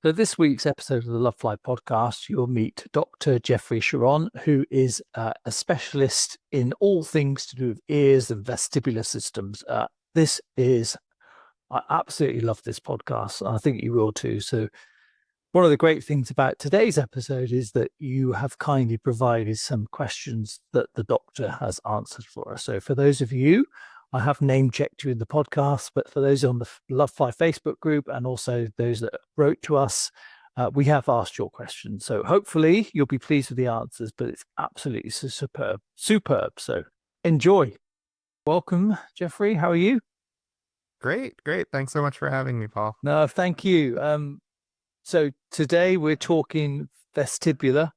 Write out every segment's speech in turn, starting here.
So this week's episode of the Lovefly podcast, you'll meet Dr. Jeffrey Sharon, who is a specialist in all things to do with ears and vestibular systems. I absolutely love this podcast. I think you will too. So one of the great things about today's episode is that you have kindly provided some questions that the doctor has answered for us. So for those of you, I have name checked you in the podcast, but for those on the Lovefly Facebook group and also those that wrote to us, we have asked your questions. So hopefully you'll be pleased with the answers, but it's absolutely superb, superb. So enjoy. Welcome, Jeffrey. How are you? Great, great. Thanks so much for having me, Paul. No, thank you. So today we're talking vestibular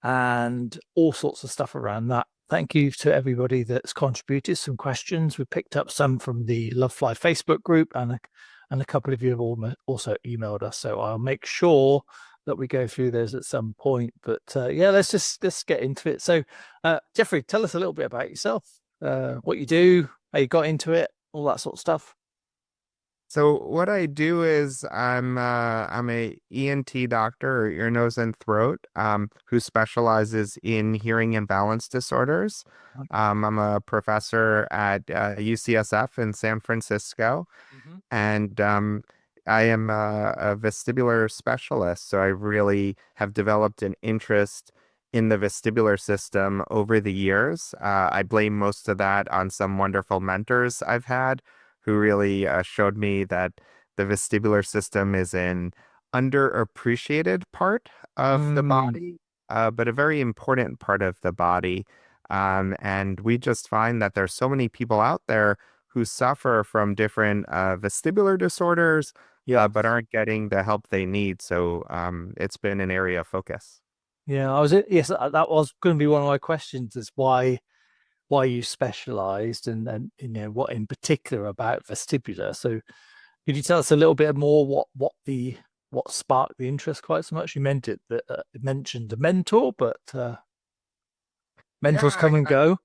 and all sorts of stuff around that. Thank you to everybody that's contributed some questions. We picked up some from the Lovefly Facebook group, and a couple of you have also emailed us. So I'll make sure that we go through those at some point. But yeah, let's get into it. So Jeffrey, tell us a little bit about yourself, what you do, how you got into it, all that sort of stuff. So what I do is I'm a ENT doctor, or ear, nose, and throat, who specializes in hearing and balance disorders. I'm a professor at UCSF in San Francisco, Mm-hmm. and I am a vestibular specialist. So I really have developed an interest in the vestibular system over the years. I blame most of that on some wonderful mentors I've had who really showed me that the vestibular system is an underappreciated part of the Mm, body, but a very important part of the body. And we just find that there's so many people out there who suffer from different vestibular disorders, yeah. but aren't getting the help they need. So it's been an area of focus. Yeah, yes, that was going to be one of my questions is why you specialized and what in particular about vestibular. So could you tell us a little bit more what sparked the interest quite so much? You mentioned a mentor, but mentors Yeah, come and go.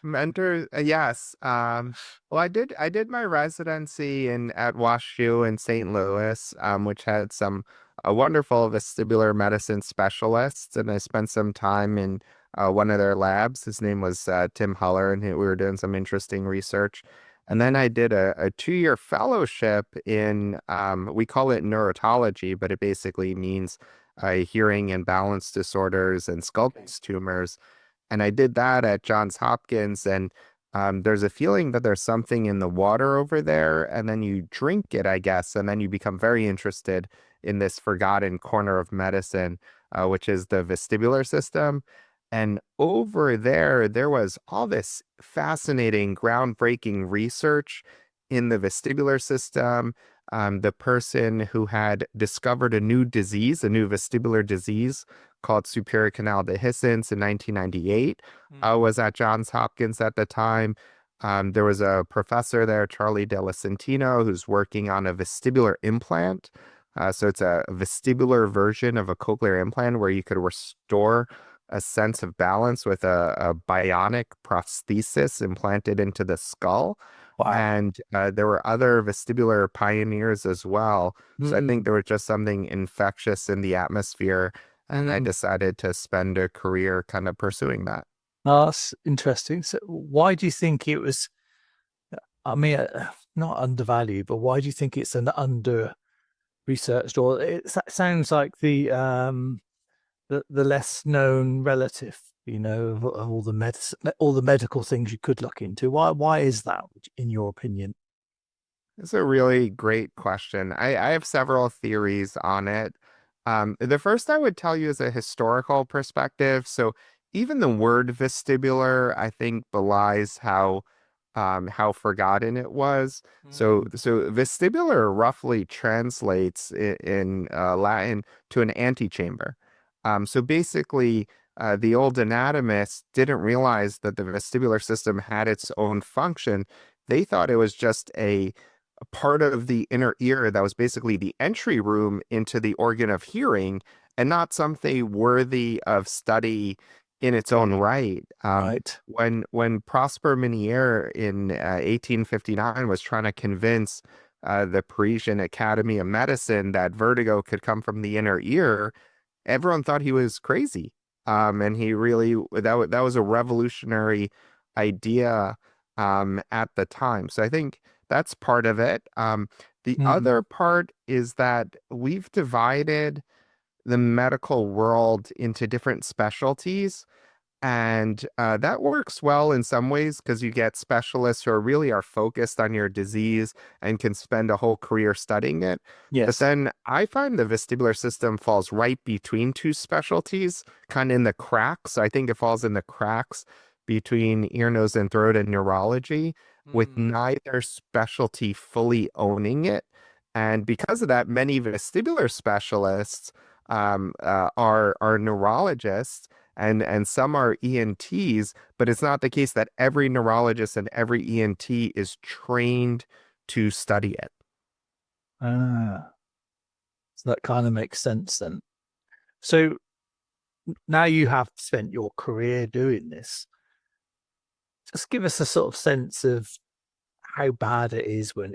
mentor, yes. Well, I did my residency in at WashU in St. Louis, which had some wonderful vestibular medicine specialists, and I spent some time in one of their labs. His name was Tim Huller, and we were doing some interesting research. And then I did a 2-year fellowship in we call it neurotology, but it basically means hearing and balance disorders and Okay. Skull's tumors. And I did that at Johns Hopkins, and there's a feeling that there's something in the water over there, and then you drink it, I guess, and then you become very interested in this forgotten corner of medicine, which is the vestibular system. And over there, there was all this fascinating, groundbreaking research in the vestibular system. The person who had discovered a new disease, a new vestibular disease, called superior canal dehiscence in 1998. Mm. Was at Johns Hopkins at the time. There was a professor there, Charlie Delacentino, who's working on a vestibular implant. So it's a vestibular version of a cochlear implant where you could restore a sense of balance with a bionic prosthesis implanted into the skull. Wow. And there were other vestibular pioneers as well. So I think Mm, there was just something infectious in the atmosphere, and I mm. decided to spend a career kind of pursuing that. That's interesting. So why do you think it was, I mean, not undervalued, but why do you think it's an under researched or sounds like the less known relative, of all the medicine, all the medical things you could look into. Why is that, in your opinion? It's a really great question. I have several theories on it. The first I would tell you is a historical perspective. So even the word vestibular, I think, belies how forgotten it was. So Mm. so vestibular roughly translates in Latin to an antechamber. So basically, the old anatomists didn't realize that the vestibular system had its own function. They thought it was just a part of the inner ear that was basically the entry room into the organ of hearing and not something worthy of study in its own right. Right. When Prosper Ménière in 1859 was trying to convince the Parisian Academy of Medicine that vertigo could come from the inner ear, everyone thought he was crazy. And he really, that was a revolutionary idea at the time. So I think that's part of it. The Mm. other part is that we've divided the medical world into different specialties. And that works well in some ways because you get specialists who are focused on your disease and can spend a whole career studying it. But Yes. then I find the vestibular system falls right between two specialties, kind of in the cracks. I think it falls in the cracks between ear, nose, and throat and neurology, with Mm. neither specialty fully owning it. And because of that, many vestibular specialists are neurologists and some are ENTs, but it's not the case that every neurologist and every ENT is trained to study it. Ah, so that kind of makes sense then. So now you have spent your career doing this. Just give us a sort of sense of how bad it is when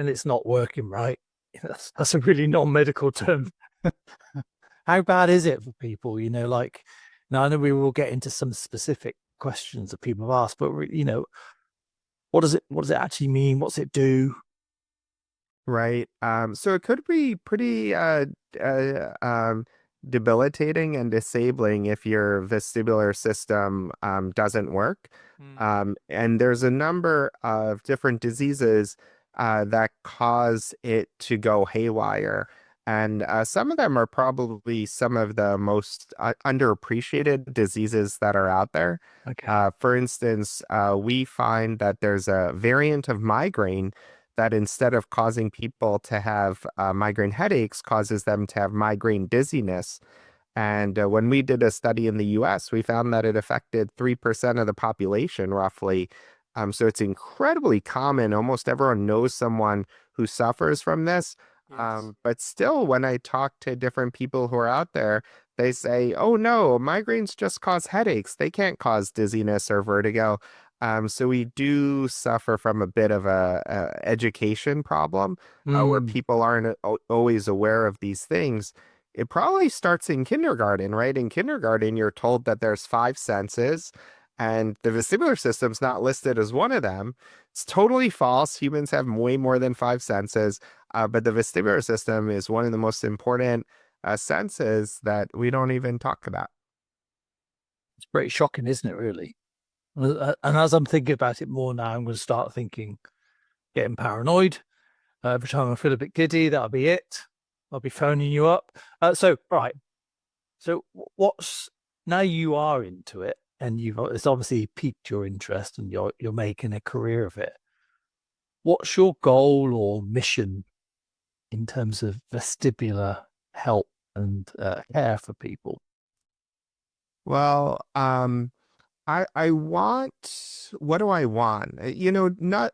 it's not working right. That's a really non-medical term. How bad is it for people? Like now I know we will get into some specific questions that people have asked, but what does it actually mean? What's it do? Right. So it could be pretty uh, um, debilitating and disabling if your vestibular system doesn't work. Mm. And there's a number of different diseases that cause it to go haywire. And some of them are probably some of the most underappreciated diseases that are out there. Okay. For instance, we find that there's a variant of migraine that instead of causing people to have migraine headaches, causes them to have migraine dizziness. And when we did a study in the US, we found that it affected 3% of the population roughly. So it's incredibly common. Almost everyone knows someone who suffers from this. Yes. But still, when I talk to different people who are out there, they say, oh no, migraines just cause headaches. They can't cause dizziness or vertigo. So we do suffer from a bit of a education problem where Mm. people aren't always aware of these things. It probably starts in kindergarten, right? In kindergarten, you're told that there's five senses, and the vestibular system's not listed as one of them. It's totally false. Humans have way more than five senses, but the vestibular system is one of the most important senses that we don't even talk about. It's pretty shocking, isn't it, really? And as I'm thinking about it more now, I'm going to start thinking, getting paranoid. Every time I feel a bit giddy, that'll be it. I'll be phoning you up. So, right. So, what's now you are into it, and it's obviously piqued your interest, and you're making a career of it. What's your goal or mission in terms of vestibular help and care for people? Well, I want, what do I want?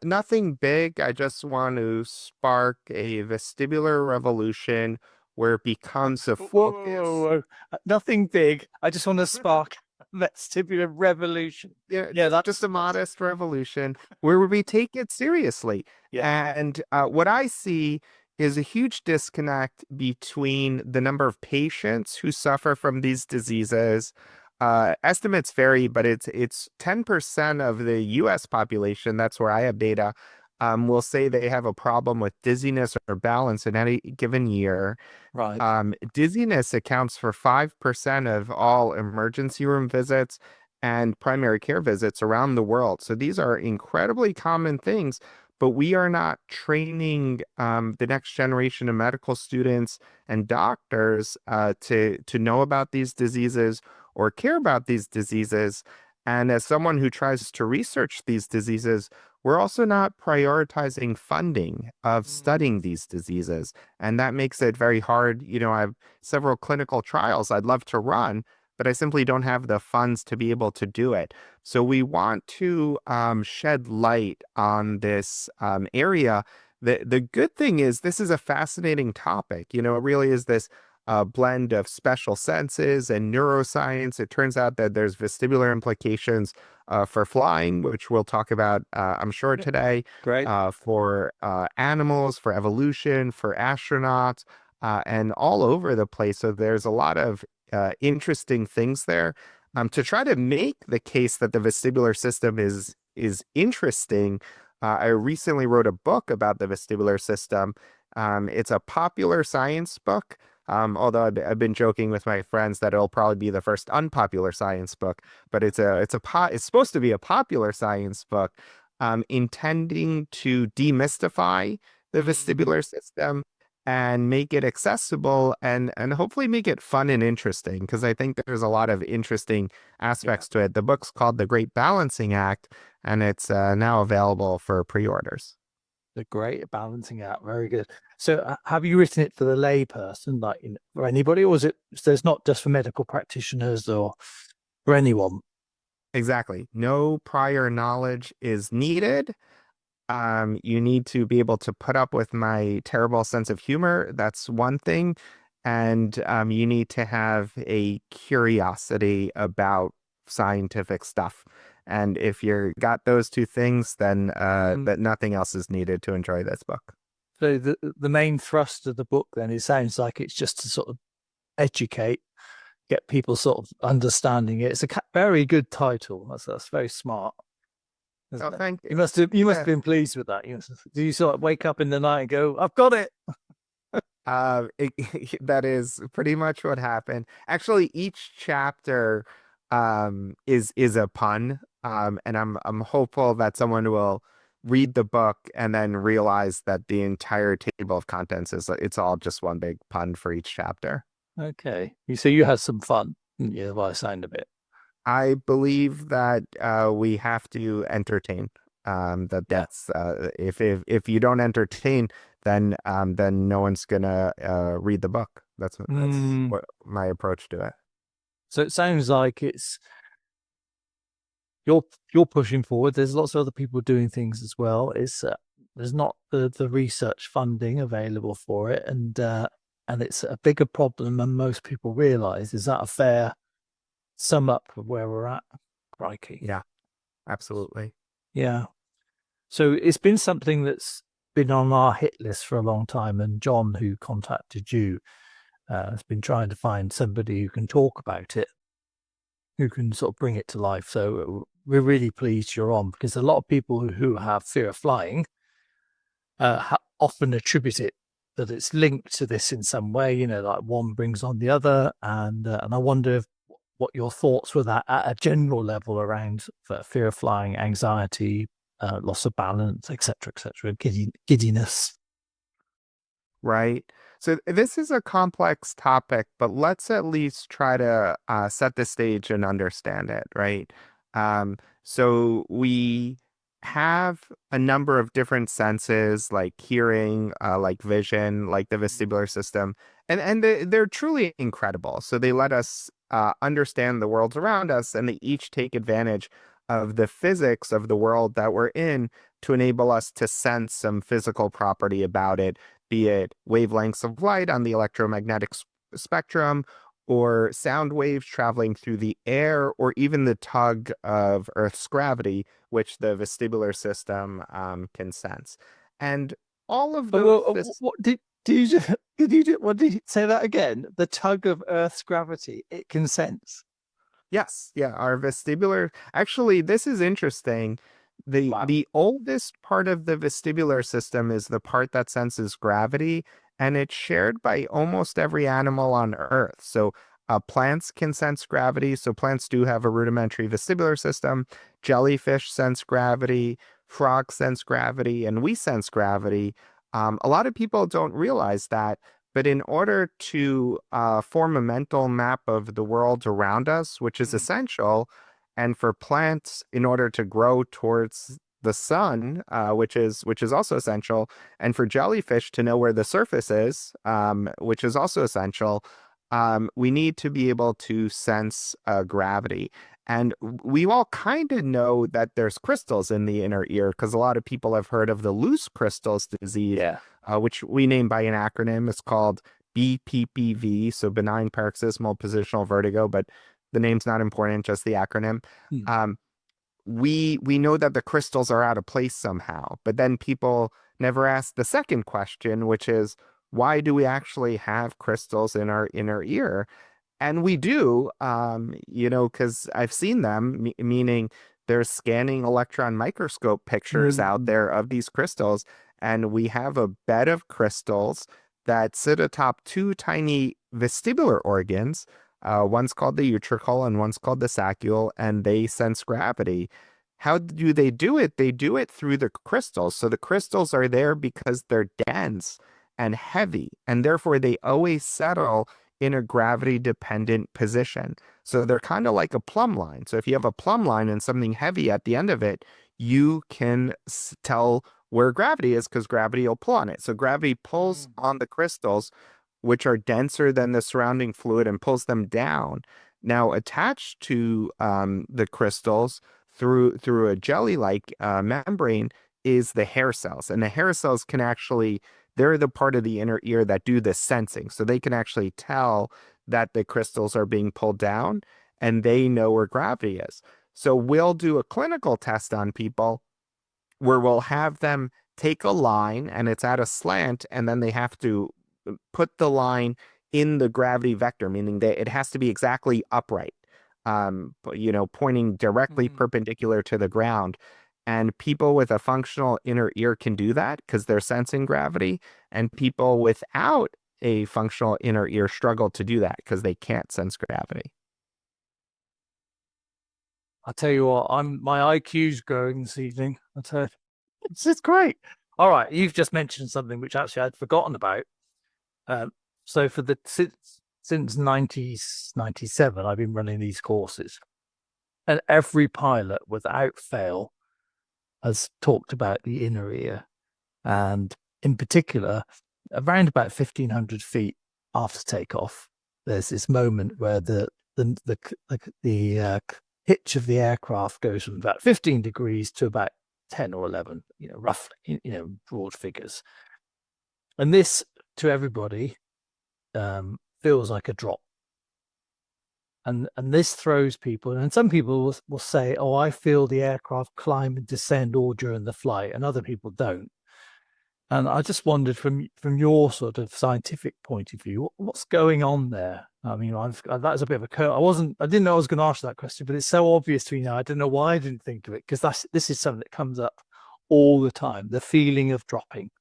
Nothing big. I just want to spark a vestibular revolution where it becomes a Whoa, whoa, whoa, focus. whoa. Nothing big. I just want to spark a vestibular revolution. Yeah, Yeah, just a modest revolution where we take it seriously. yeah, And what I see is a huge disconnect between the number of patients who suffer from these diseases. Estimates vary, but it's 10% of the US population, that's where I have data, will say they have a problem with dizziness or balance in any given year. right. Dizziness accounts for 5% of all emergency room visits and primary care visits around the world. So these are incredibly common things, but we are not training the next generation of medical students and doctors to know about these diseases or care about these diseases. And as someone who tries to research these diseases, we're also not prioritizing funding of Mm. studying these diseases. And that makes it very hard. I have several clinical trials I'd love to run, but I simply don't have the funds to be able to do it. So we want to shed light on this area. The good thing is this is a fascinating topic. It really is this a blend of special senses and neuroscience. It turns out that there's vestibular implications for flying, which we'll talk about, I'm sure, Yeah. today, Great. for animals, for evolution, for astronauts, and all over the place. So there's a lot of interesting things there. To try to make the case that the vestibular system is interesting, I recently wrote a book about the vestibular system. It's a popular science book, although I've been joking with my friends that it'll probably be the first unpopular science book. But it's supposed to be a popular science book, intending to demystify the Mm. vestibular system and make it accessible and hopefully make it fun and interesting, because I think there's a lot of interesting Yeah. aspects to it. The book's called The Great Balancing Act, and it's now available for pre-orders. The great balancing out. Very good. So, have you written it for the lay person, like for anybody, or is it? So it's not just for medical practitioners or for anyone. Exactly. No prior knowledge is needed. You need to be able to put up with my terrible sense of humor. That's one thing. And you need to have a curiosity about scientific stuff. And if you got those two things, then Mm. that nothing else is needed to enjoy this book. So the main thrust of the book, then, it sounds like it's just to sort of educate, get people sort of understanding it. It's a very good title. That's very smart, Oh, isn't it? thank you. You must have Yeah. been pleased with that. Do you sort of wake up in the night and go, "I've got it"? That is pretty much what happened. Actually, each chapter is a pun. And I'm hopeful that someone will read the book and then realize that the entire table of contents is it's all just one big pun for each chapter. Okay. So you had some fun, didn't you, by the sound of it. I believe that we have to entertain. Yeah. That's if you don't entertain, then no one's gonna read the book. That's Mm. what my approach to it. So it sounds like it's you're you're pushing forward. There's lots of other people doing things as well. It's there's not the research funding available for it, and it's a bigger problem than most people realize. Is that a fair sum up of where we're at? Crikey. Yeah, absolutely. Yeah. So it's been something that's been on our hit list for a long time, and John, who contacted you, has been trying to find somebody who can talk about it, who can sort of bring it to life. So we're really pleased you're on, because a lot of people who have fear of flying often attribute it that it's linked to this in some way. Like one brings on the other, and I wonder what your thoughts were that at a general level around fear of flying, anxiety, loss of balance, etc., giddiness. Right. So this is a complex topic, but let's at least try to set the stage and understand it, right? So we have a number of different senses, like hearing, like vision, like the vestibular system, and they're truly incredible. So they let us understand the worlds around us, and they each take advantage of the physics of the world that we're in to enable us to sense some physical property about it, be it wavelengths of light on the electromagnetic spectrum, or sound waves traveling through the air, or even the tug of Earth's gravity, which the vestibular system can sense. And all of Oh, the well, what did you just, what did you say that again? The tug of Earth's gravity, it can sense. Yes, yeah, our vestibular. Actually, this is interesting. The Wow. the oldest part of the vestibular system is the part that senses gravity, and it's shared by almost every animal on Earth. So, plants can sense gravity. So plants do have a rudimentary vestibular system. Jellyfish sense gravity, frogs sense gravity, and we sense gravity. A lot of people don't realize that. But in order to form a mental map of the world around us, which is Mm. essential, and for plants, in order to grow towards the sun, which is also essential, and for jellyfish to know where the surface is, which is also essential, we need to be able to sense gravity. And we all kind of know that there's crystals in the inner ear, because a lot of people have heard of the loose crystals disease, Yeah. which we name by an acronym. It's called BPPV, so benign paroxysmal positional vertigo, but the name's not important, just the acronym. Hmm. Um, we know that the crystals are out of place somehow, but then people never ask the second question, which is, why do we actually have crystals in our inner ear? And we do, because I've seen them, meaning there's scanning electron microscope pictures out Hmm. there of these crystals. And we have a bed of crystals that sit atop two tiny vestibular organs. One's called the utricle and one's called the saccule, and they sense gravity. How do they do it? They do it through the crystals. So the crystals are there because they're dense and heavy, and therefore they always settle in a gravity dependent position. So they're kind of like a plumb line. So if you have a plumb line and something heavy at the end of it, you can tell where gravity is because gravity will pull on it. So gravity pulls on the crystals, which are denser than the surrounding fluid, and pulls them down. Now, attached to the crystals through a jelly-like membrane is the hair cells, and the hair cells can actually they're the part of the inner ear that do the sensing. So they can actually tell that the crystals are being pulled down and they know where gravity is. So we'll do a clinical test on people where we'll have them take a line and it's at a slant, and then they have to put the line in the gravity vector, meaning that it has to be exactly upright, pointing directly Hmm. perpendicular to the ground. And people with a functional inner ear can do that because they're sensing gravity, and people without a functional inner ear struggle to do that because they can't sense gravity. I tell you what, my IQ's growing this evening. I tell you, it's just great. All right, you've just mentioned something which actually I'd forgotten about. Um, so for the since 1997, I've been running these courses, and every pilot, without fail, has talked about the inner ear, and in particular, around about 1,500 feet after takeoff, there's this moment where the pitch of the aircraft goes from about 15 degrees to about 10 or 11, roughly, broad figures. And this, to everybody, feels like a drop. And this throws people, and some people will say, "Oh, I feel the aircraft climb and descend all during the flight," and other people don't. And I just wondered, from your sort of scientific point of view, what's going on there? I mean, that's a bit of a curve. I didn't know I was going to ask that question, but it's so obvious to me now. I don't know why I didn't think of it, because this is something that comes up all the time. The feeling of dropping.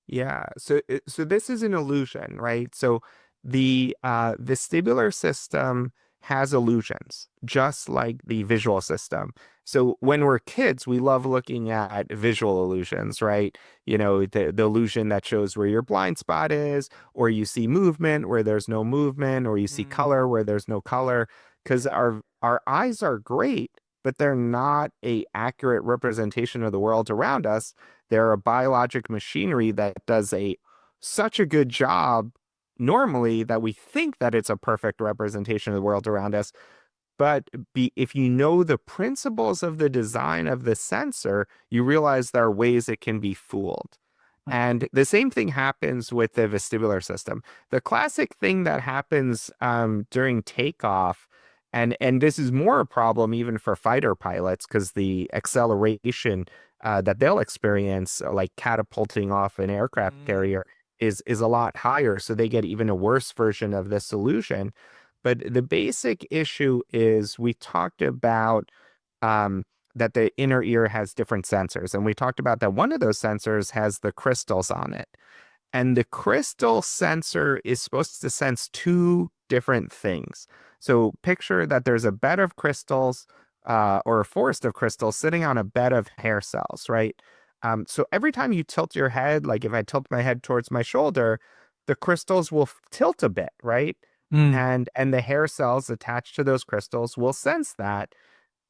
Yeah, so this is an illusion, right? So the vestibular system has illusions, just like the visual system. So when we're kids, we love looking at visual illusions, right? The illusion that shows where your blind spot is, or you see movement where there's no movement, or you see color where there's no color, because our eyes are great, but they're not a accurate representation of the world around us. They're a biologic machinery that does such a good job normally that we think that it's a perfect representation of the world around us. But if you know the principles of the design of the sensor, you realize there are ways it can be fooled. And the same thing happens with the vestibular system. The classic thing that happens during takeoff, and this is more a problem even for fighter pilots because the acceleration that they'll experience, like catapulting off an aircraft carrier, is a lot higher. So they get even a worse version of this solution. But the basic issue is we talked about um, that the inner ear has different sensors. And we talked about that one of those sensors has the crystals on it. And the crystal sensor is supposed to sense two different things. So picture that there's a bed of crystals or a forest of crystals sitting on a bed of hair cells, right? So every time you tilt your head, like if I tilt my head towards my shoulder, the crystals will tilt a bit, right? Mm. And the hair cells attached to those crystals will sense that,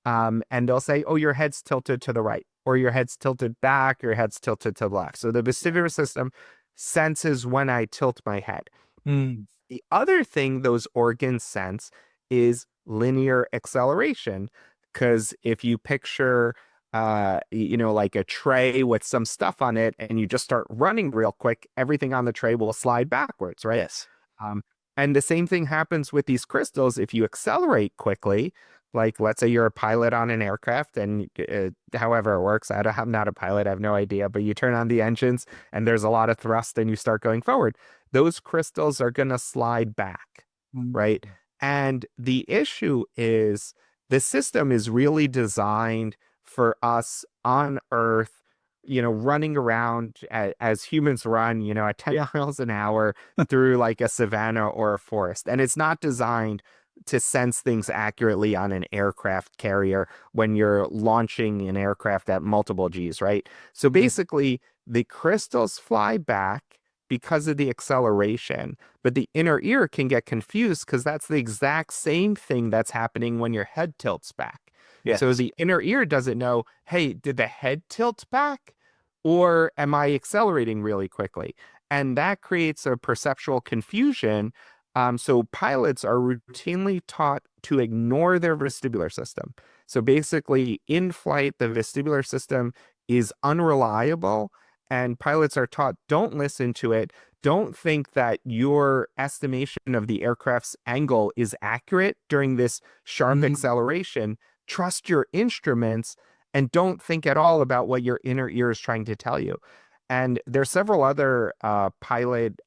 and they'll say, oh, your head's tilted to the right, or your head's tilted back, your head's tilted to the left. So the vestibular system senses when I tilt my head. Mm. The other thing those organs sense is linear acceleration. Because if you picture like a tray with some stuff on it, and you just start running real quick, everything on the tray will slide backwards, right? Yes. Um, and the same thing happens with these crystals. If you accelerate quickly, like let's say you're a pilot on an aircraft, and however it works, I'm not a pilot, I have no idea, but you turn on the engines and there's a lot of thrust and you start going forward. Those crystals are going to slide back, right? Mm. And the issue is the system is really designed for us on Earth, running around as humans run, at 10 miles an hour through like a savanna or a forest. And it's not designed to sense things accurately on an aircraft carrier when you're launching an aircraft at multiple Gs, right? So Mm. basically, the crystals fly back because of the acceleration, but the inner ear can get confused because that's the exact same thing that's happening when your head tilts back. So Yes. the inner ear doesn't know, hey, did the head tilt back or am I accelerating really quickly? And that creates a perceptual confusion. So pilots are routinely taught to ignore their vestibular system. So basically, in flight, the vestibular system is unreliable, and pilots are taught don't listen to it. Don't think that your estimation of the aircraft's angle is accurate during this sharp Mm. acceleration. Trust your instruments and don't think at all about what your inner ear is trying to tell you. And there's several other pilot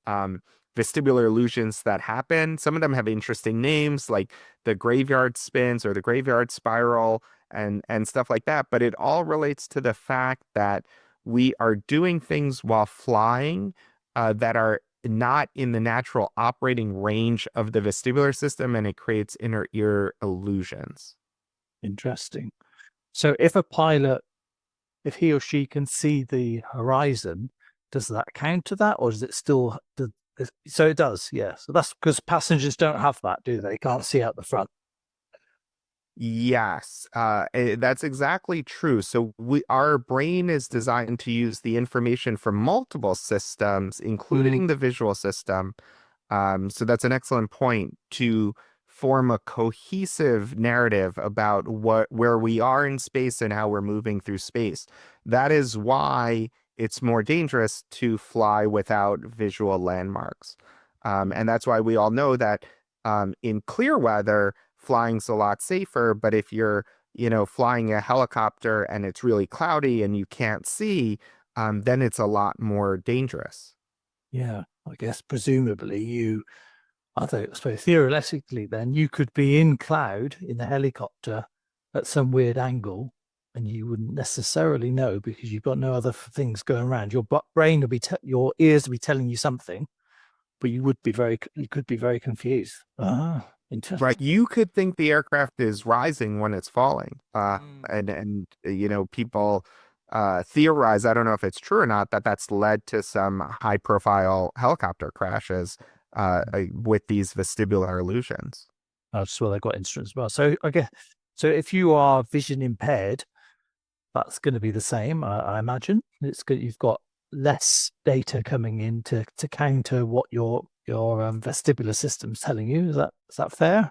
vestibular illusions that happen. Some of them have interesting names like the graveyard spins or the graveyard spiral and stuff like that. But it all relates to the fact that we are doing things while flying that are not in the natural operating range of the vestibular system, and it creates inner ear illusions. Interesting. So if a pilot, if he or she can see the horizon, does that counter that, or does it still? So it does, yeah. So that's because passengers don't have that, do they? They can't see out the front. Yes, that's exactly true. So our brain is designed to use the information from multiple systems, Mm. including the visual system. So that's an excellent point to form a cohesive narrative about where we are in space and how we're moving through space. That is why it's more dangerous to fly without visual landmarks. And that's why we all know that in clear weather, flying's a lot safer. But if you're, flying a helicopter and it's really cloudy and you can't see, then it's a lot more dangerous. Yeah, I guess presumably I suppose theoretically, then you could be in cloud in the helicopter at some weird angle, and you wouldn't necessarily know because you've got no other things going around. Your brain will be, your ears will be telling you something, but you could be very confused. Ah, Right. interesting. You could think the aircraft is rising when it's falling. Mm. And people theorize, I don't know if it's true or not, that that's led to some high profile helicopter crashes with these vestibular illusions. That's where they've got instruments as well. So I guess so. If you are vision impaired, that's going to be the same, I imagine. It's good. You've got less data coming in to counter what your vestibular system's telling you. Is that fair?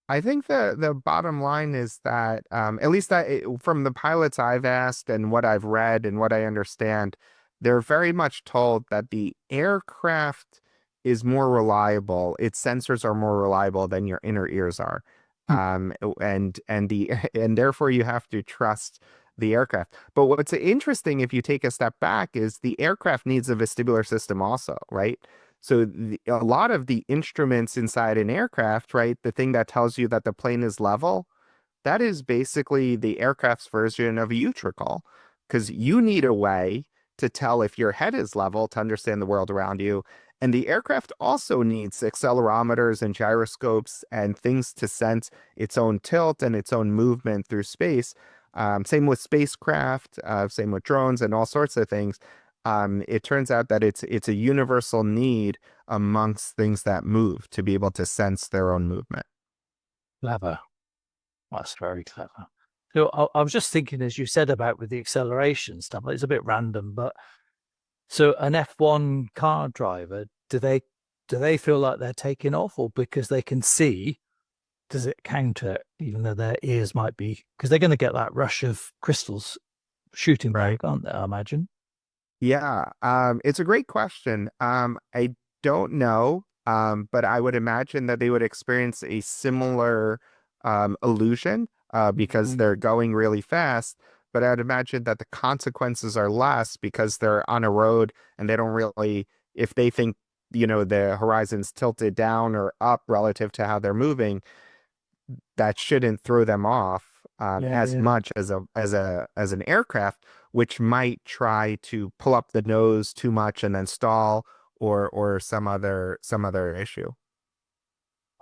I think the bottom line is that at least from the pilots I've asked and what I've read and what I understand, they're very much told that the aircraft is more reliable. Its sensors are more reliable than your inner ears are, Hmm. and the and therefore you have to trust the aircraft. But what's interesting if you take a step back is the aircraft needs a vestibular system also, right? So a lot of the instruments inside an aircraft, right, the thing that tells you that the plane is level, that is basically the aircraft's version of a utricle, because you need a way to tell if your head is level to understand the world around you. And the aircraft also needs accelerometers and gyroscopes and things to sense its own tilt and its own movement through space. Same with spacecraft, same with drones and all sorts of things. It turns out that it's a universal need amongst things that move to be able to sense their own movement. Clever. That's very clever. So I was just thinking, as you said about with the acceleration stuff, it's a bit random, but so an F1 car driver, do they feel like they're taking off, or because they can see? does it counter, even though their ears might be, because they're going to get that rush of crystals shooting Right. back, aren't they? I imagine. Yeah, it's a great question. I don't know, but I would imagine that they would experience a similar illusion because Mm. they're going really fast. But I'd imagine that the consequences are less because they're on a road and they don't really, if they think, the horizon's tilted down or up relative to how they're moving, that shouldn't throw them off Yeah, as yeah. much as an aircraft, which might try to pull up the nose too much and then stall or some other issue.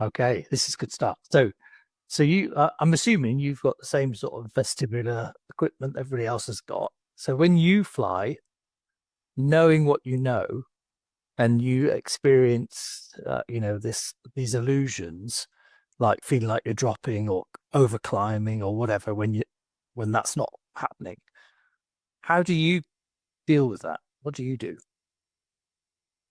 Okay, this is good stuff. So I'm assuming you've got the same sort of vestibular equipment everybody else has got. So when you fly, knowing what you know, and you experience, these illusions, like feeling like you're dropping or over climbing or whatever, when that's not happening, how do you deal with that? What do you do?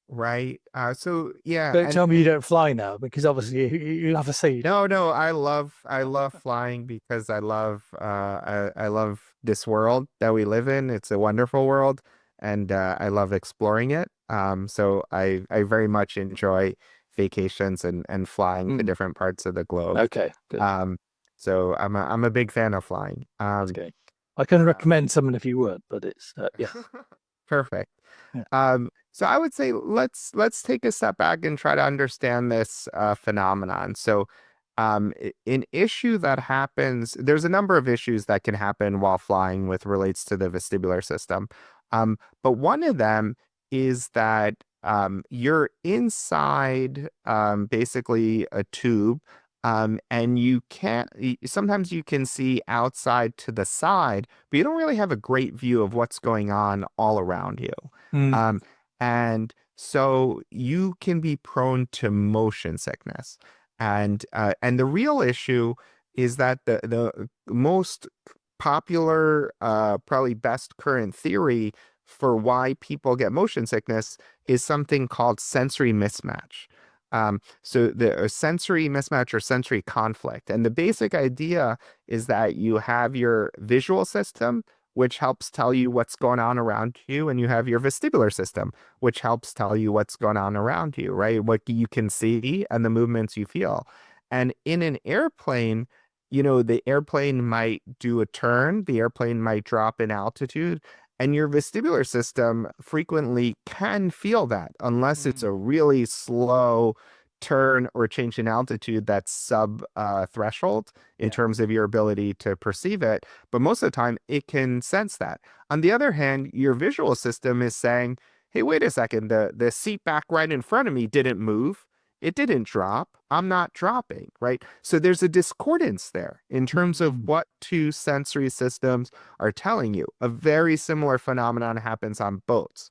Right. So yeah, Don't and tell me you don't fly now, because obviously you have a seat. no, I love flying because I love this world that we live in. It's a wonderful world, and I love exploring it. So I very much enjoy vacations and flying to Hmm. different parts of the globe. Okay, good. Um, so I'm a big fan of flying. Okay. I can recommend someone if you would, but it's yeah. Perfect. Yeah. So I would say let's take a step back and try to understand this phenomenon. So, an issue that happens, there's a number of issues that can happen while flying with relates to the vestibular system. But one of them is that you're inside basically a tube. And you can't, sometimes you can see outside to the side, but you don't really have a great view of what's going on all around you. Mm. Um, and so you can be prone to motion sickness. And the real issue is that the most popular, probably best current theory for why people get motion sickness is something called sensory mismatch. So the sensory mismatch or sensory conflict. And the basic idea is that you have your visual system, which helps tell you what's going on around you, and you have your vestibular system, which helps tell you what's going on around you, right? What you can see and the movements you feel. And in an airplane, the airplane might do a turn, the airplane might drop in altitude, and your vestibular system frequently can feel that unless it's Mm. a really slow turn or change in altitude that's sub threshold in Yeah. terms of your ability to perceive it. But most of the time, it can sense that. On the other hand, your visual system is saying, hey, wait a second, the seat back right in front of me didn't move. It didn't drop. I'm not dropping, right? So there's a discordance there in terms of Mm. what two sensory systems are telling you. A very similar phenomenon happens on boats,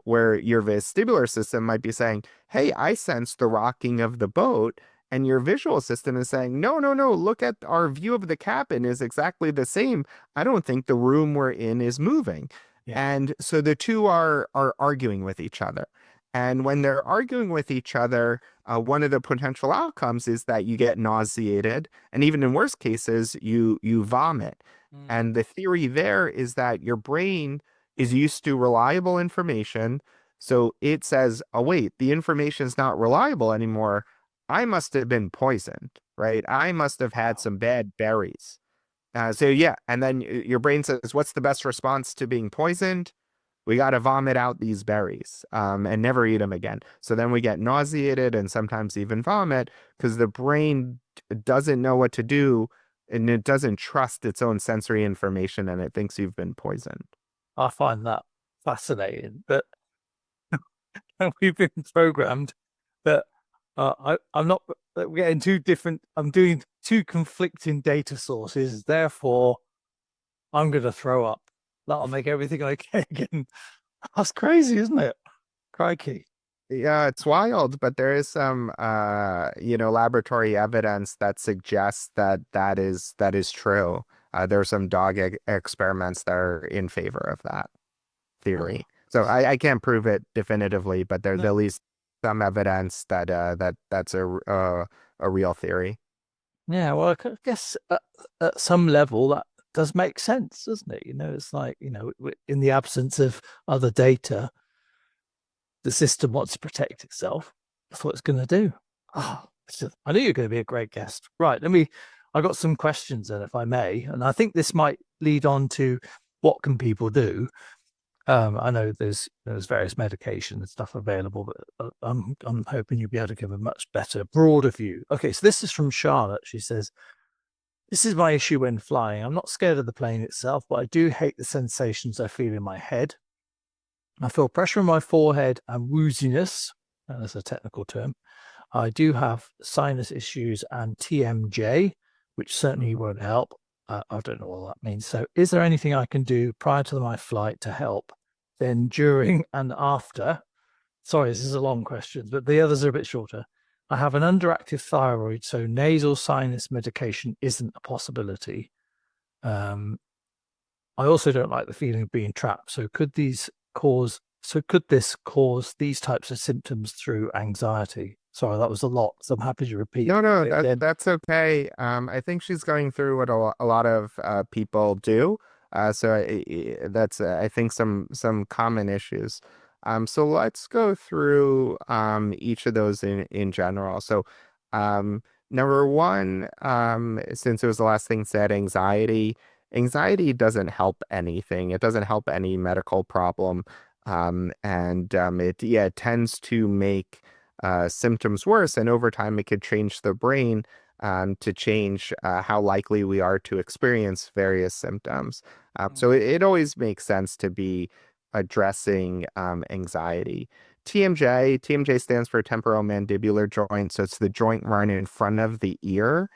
where your vestibular system might be saying, hey, I sense the rocking of the boat. And your visual system is saying, no, no, no, look at our view of the cabin is exactly the same. I don't think the room we're in is moving. Yeah. And so the two are arguing with each other. And when they're arguing with each other, one of the potential outcomes is that you get nauseated, and even in worst cases, you vomit. Mm. And the theory there is that your brain is used to reliable information, so it says, "Oh wait, the information is not reliable anymore. I must have been poisoned, right? I must have had Wow. some bad berries." So yeah, and then your brain says, "What's the best response to being poisoned? We got to vomit out these berries and never eat them again." So then we get nauseated and sometimes even vomit because the brain doesn't know what to do and it doesn't trust its own sensory information and it thinks you've been poisoned. I find that fascinating. But we've been programmed that I'm not. That we're getting two different. I'm doing two conflicting data sources. Therefore, I'm going to throw up. That'll make everything okay again. That's crazy, isn't it? Crikey. Yeah, it's wild, but there is some laboratory evidence that suggests that that is true. There are some dog experiments that are in favor of that Oh, theory. So I can't prove it definitively, but there's no. at least some evidence that that's a real theory. Yeah, well, I guess at some level that does make sense, doesn't it? It's like, in the absence of other data, the system wants to protect itself. That's what it's going to do. Oh, I knew you were going to be a great guest. Right, I got some questions then, if I may, and I think this might lead on to what can people do. I know there's various medication and stuff available, but I'm hoping you'll be able to give a much better, broader view. Okay, so this is from Charlotte. She says, "This is my issue when flying. I'm not scared of the plane itself, but I do hate the sensations I feel in my head. I feel pressure on my forehead and wooziness. That's a technical term. I do have sinus issues and TMJ, which certainly Mhm. won't help. I don't know what that means. So, is there anything I can do prior to my flight to help? Then during and after?" Sorry, this is a long question, but the others are a bit shorter. "I have an underactive thyroid, so nasal sinus medication isn't a possibility. Um, I also don't like the feeling of being trapped. Could this cause these types of symptoms through anxiety?" Sorry, that was a lot, so I'm happy to repeat No, no, it again. that's okay. I think she's going through what a lot of people do. So that's I think some common issues. So let's go through each of those in general. So number one, since it was the last thing said, anxiety. Anxiety doesn't help anything. It doesn't help any medical problem. And it tends to make symptoms worse. And over time, it could change the brain to change how likely we are to experience various symptoms. So it always makes sense to be addressing anxiety. TMJ stands for temporomandibular joint. So it's the joint right in front of the ear,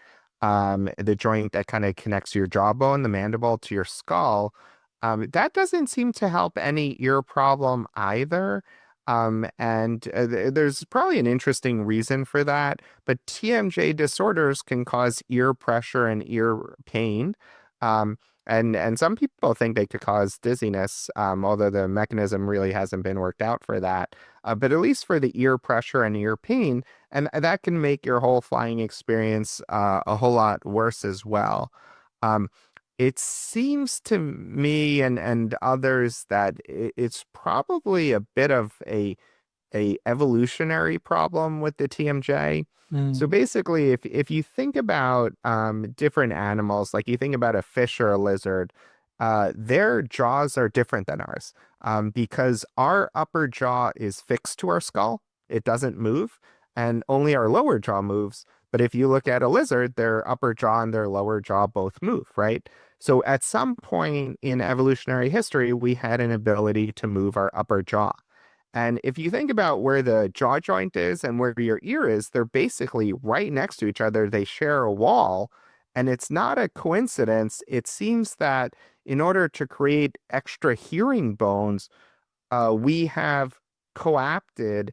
the joint that kind of connects your jawbone, the mandible, to your skull. That doesn't seem to help any ear problem either. And there's probably an interesting reason for that, but TMJ disorders can cause ear pressure and ear pain. Um, and some people think they could cause dizziness, although the mechanism really hasn't been worked out for that. But at least for the ear pressure and ear pain, and that can make your whole flying experience a whole lot worse as well. Um, it seems to me and others that it's probably a bit of a evolutionary problem with the TMJ. So Mm, basically, if you think about different animals, like you think about a fish or a lizard, their jaws are different than ours because our upper jaw is fixed to our skull. It doesn't move, and only our lower jaw moves. But if you look at a lizard, their upper jaw and their lower jaw both move, right? So at some point in evolutionary history, we had an ability to move our upper jaw. And if you think about where the jaw joint is and where your ear is, they're basically right next to each other. They share a wall. And it's not a coincidence. It seems that in order to create extra hearing bones, we have coapted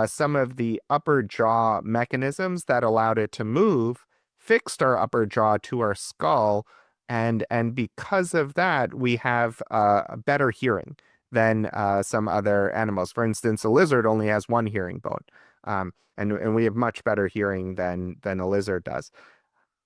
some of the upper jaw mechanisms that allowed it to move, fixed our upper jaw to our skull, and because of that, we have a better hearing than some other animals. For instance, a lizard only has one hearing bone, and we have much better hearing than a lizard does.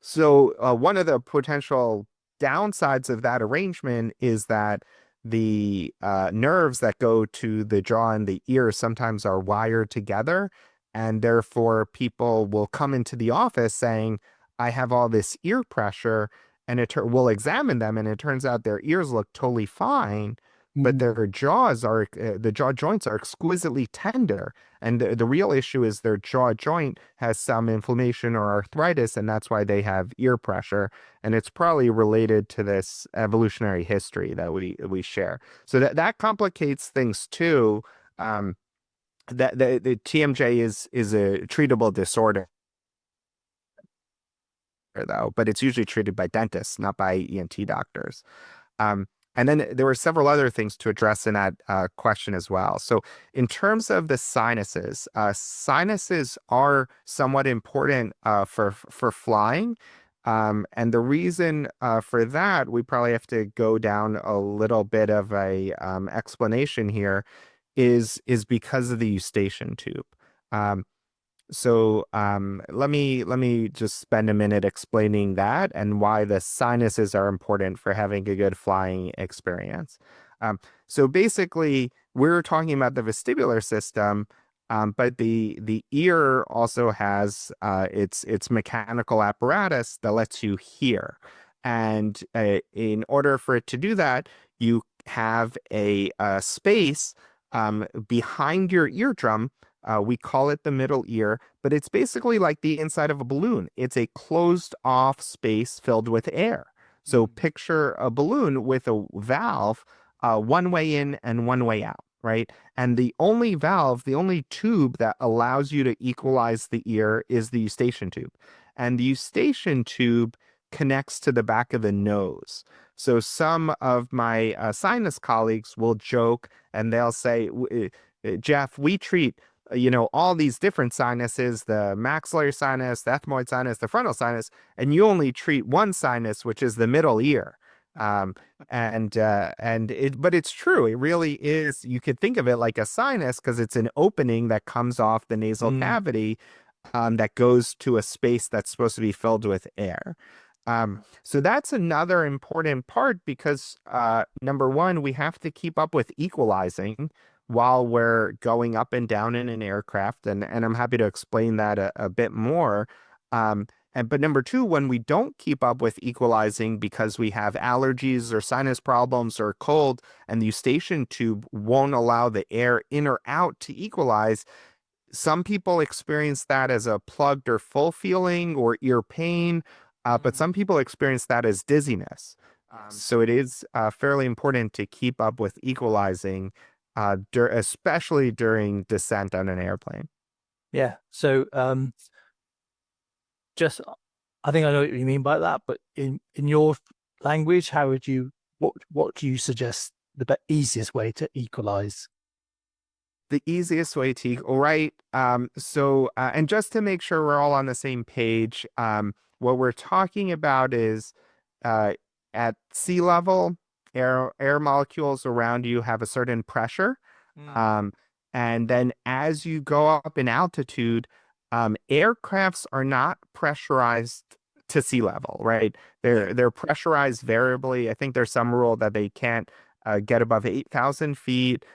So, one of the potential downsides of that arrangement is that the nerves that go to the jaw and the ear sometimes are wired together. And therefore, people will come into the office saying, I have all this ear pressure. And we'll examine them, and it turns out their ears look totally fine, but mm, their the jaw joints are exquisitely tender. And the real issue is their jaw joint has some inflammation or arthritis, and that's why they have ear pressure. And it's probably related to this evolutionary history that we share. So that complicates things too. Um, that the TMJ is a treatable disorder though, but it's usually treated by dentists, not by ENT doctors. Um, and then there were several other things to address in that question as well. So, in terms of the sinuses, sinuses are somewhat important for flying. And the reason for that, we probably have to go down a little bit of a explanation here, is because of the eustachian tube. Um, Let me just spend a minute explaining that and why the sinuses are important for having a good flying experience. Um, so basically, we're talking about the vestibular system, but the ear also has its mechanical apparatus that lets you hear. And in order for it to do that, you have a space behind your eardrum. We call it the middle ear, but it's basically like the inside of a balloon. It's a closed off space filled with air. So picture a balloon with a valve, one way in and one way out, right? And the only valve, the only tube that allows you to equalize the ear is the eustachian tube. And the eustachian tube connects to the back of the nose. So some of my sinus colleagues will joke and they'll say, Jeff, we treat all these different sinuses, the maxillary sinus, the ethmoid sinus, the frontal sinus, and you only treat one sinus, which is the middle ear. Um, but it's true. It really is. You could think of it like a sinus because it's an opening that comes off the nasal Mm, cavity, that goes to a space that's supposed to be filled with air. So that's another important part because number one, we have to keep up with equalizing while we're going up and down in an aircraft, and I'm happy to explain that a bit more. But number two, when we don't keep up with equalizing because we have allergies or sinus problems or cold, and the eustachian tube won't allow the air in or out to equalize, some people experience that as a plugged or full feeling or ear pain, but some people experience that as dizziness. So it is fairly important to keep up with equalizing, especially during descent on an airplane. yeah. So just I think I know what you mean by that, but in your language, how would you what do you suggest the easiest way to equalize? The easiest way to, all right. And just to make sure we're all on the same page, what we're talking about is uh, at sea level, air molecules around you have a certain pressure. Mm. Um, and then as you go up in altitude, aircrafts are not pressurized to sea level, right? They're pressurized variably. I think there's some rule that they can't get above 8,000 feet.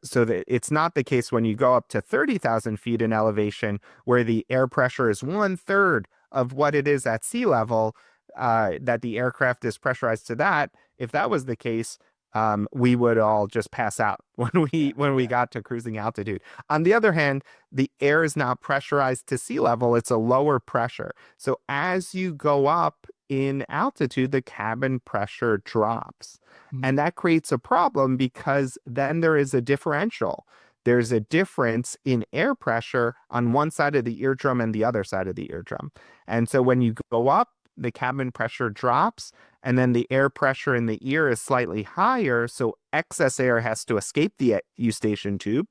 So that it's not the case when you go up to 30,000 feet in elevation, where the air pressure is one third of what it is at sea level, that the aircraft is pressurized to that. If that was the case, we would all just pass out when we got to cruising altitude. On the other hand, the air is not pressurized to sea level; it's a lower pressure. So as you go up in altitude, the cabin pressure drops. Mm. And that creates a problem because then there is a differential. There's a difference in air pressure on one side of the eardrum and the other side of the eardrum. And so when you go up, the cabin pressure drops, and then the air pressure in the ear is slightly higher. So excess air has to escape the eustachian tube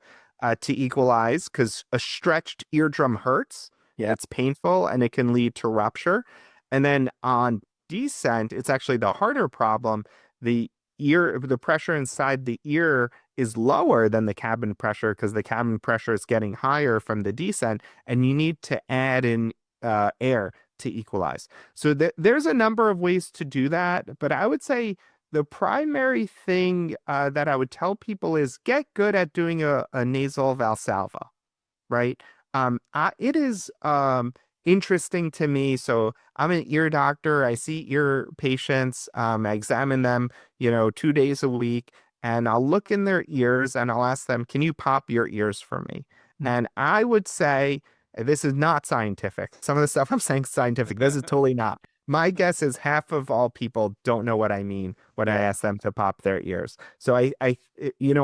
to equalize because a stretched eardrum hurts. Yeah. It's painful and it can lead to rupture. And then on descent, it's actually the harder problem. The pressure inside the ear is lower than the cabin pressure because the cabin pressure is getting higher from the descent, and you need to add in air to equalize. So there's a number of ways to do that, but I would say the primary thing that I would tell people is get good at doing a nasal Valsalva, right? It is interesting to me. So I'm an ear doctor. I see ear patients. I examine them, 2 days a week, and I'll look in their ears and I'll ask them, "Can you pop your ears for me?" Mm. And I would say this is not scientific. Some of the stuff I'm saying is scientific. This is totally not. My guess is half of all people don't know what I mean when I Yeah. ask them to pop their ears. So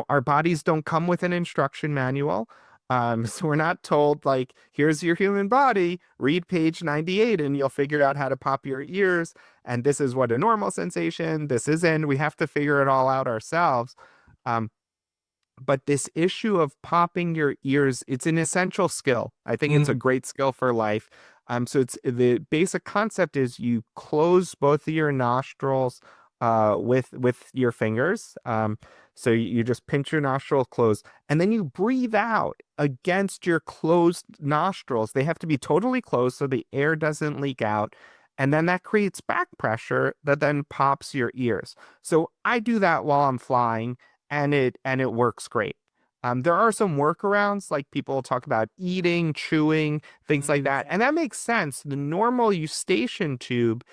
our bodies don't come with an instruction manual. So we're not told like, here's your human body, read page 98 and you'll figure out how to pop your ears. And this is what a normal sensation, this isn't. We have to figure it all out ourselves. Um, but this issue of popping your ears, it's an essential skill. I think it's a Mm. great skill for life. So it's the basic concept is you close both of your nostrils with your fingers. So you just pinch your nostril closed and then you breathe out against your closed nostrils. They have to be totally closed so the air doesn't leak out. And then that creates back pressure that then pops your ears. So I do that while I'm flying and it works great. There are some workarounds, like people talk about eating, chewing, things like that. And that makes sense. The normal eustachian tube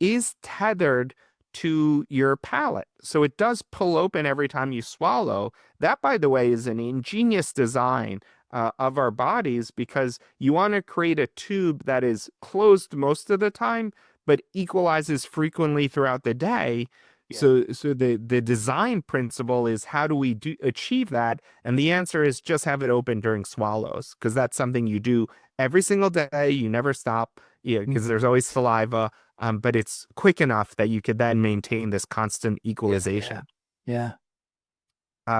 is tethered to your palate. So it does pull open every time you swallow. That, by the way, is an ingenious design of our bodies because you want to create a tube that is closed most of the time, but equalizes frequently throughout the day. Yeah. So the design principle is how do we achieve that? And the answer is just have it open during swallows because that's something you do every single day. You never stop, yeah, because there's always saliva. But it's quick enough that you could then maintain this constant equalization. Yeah.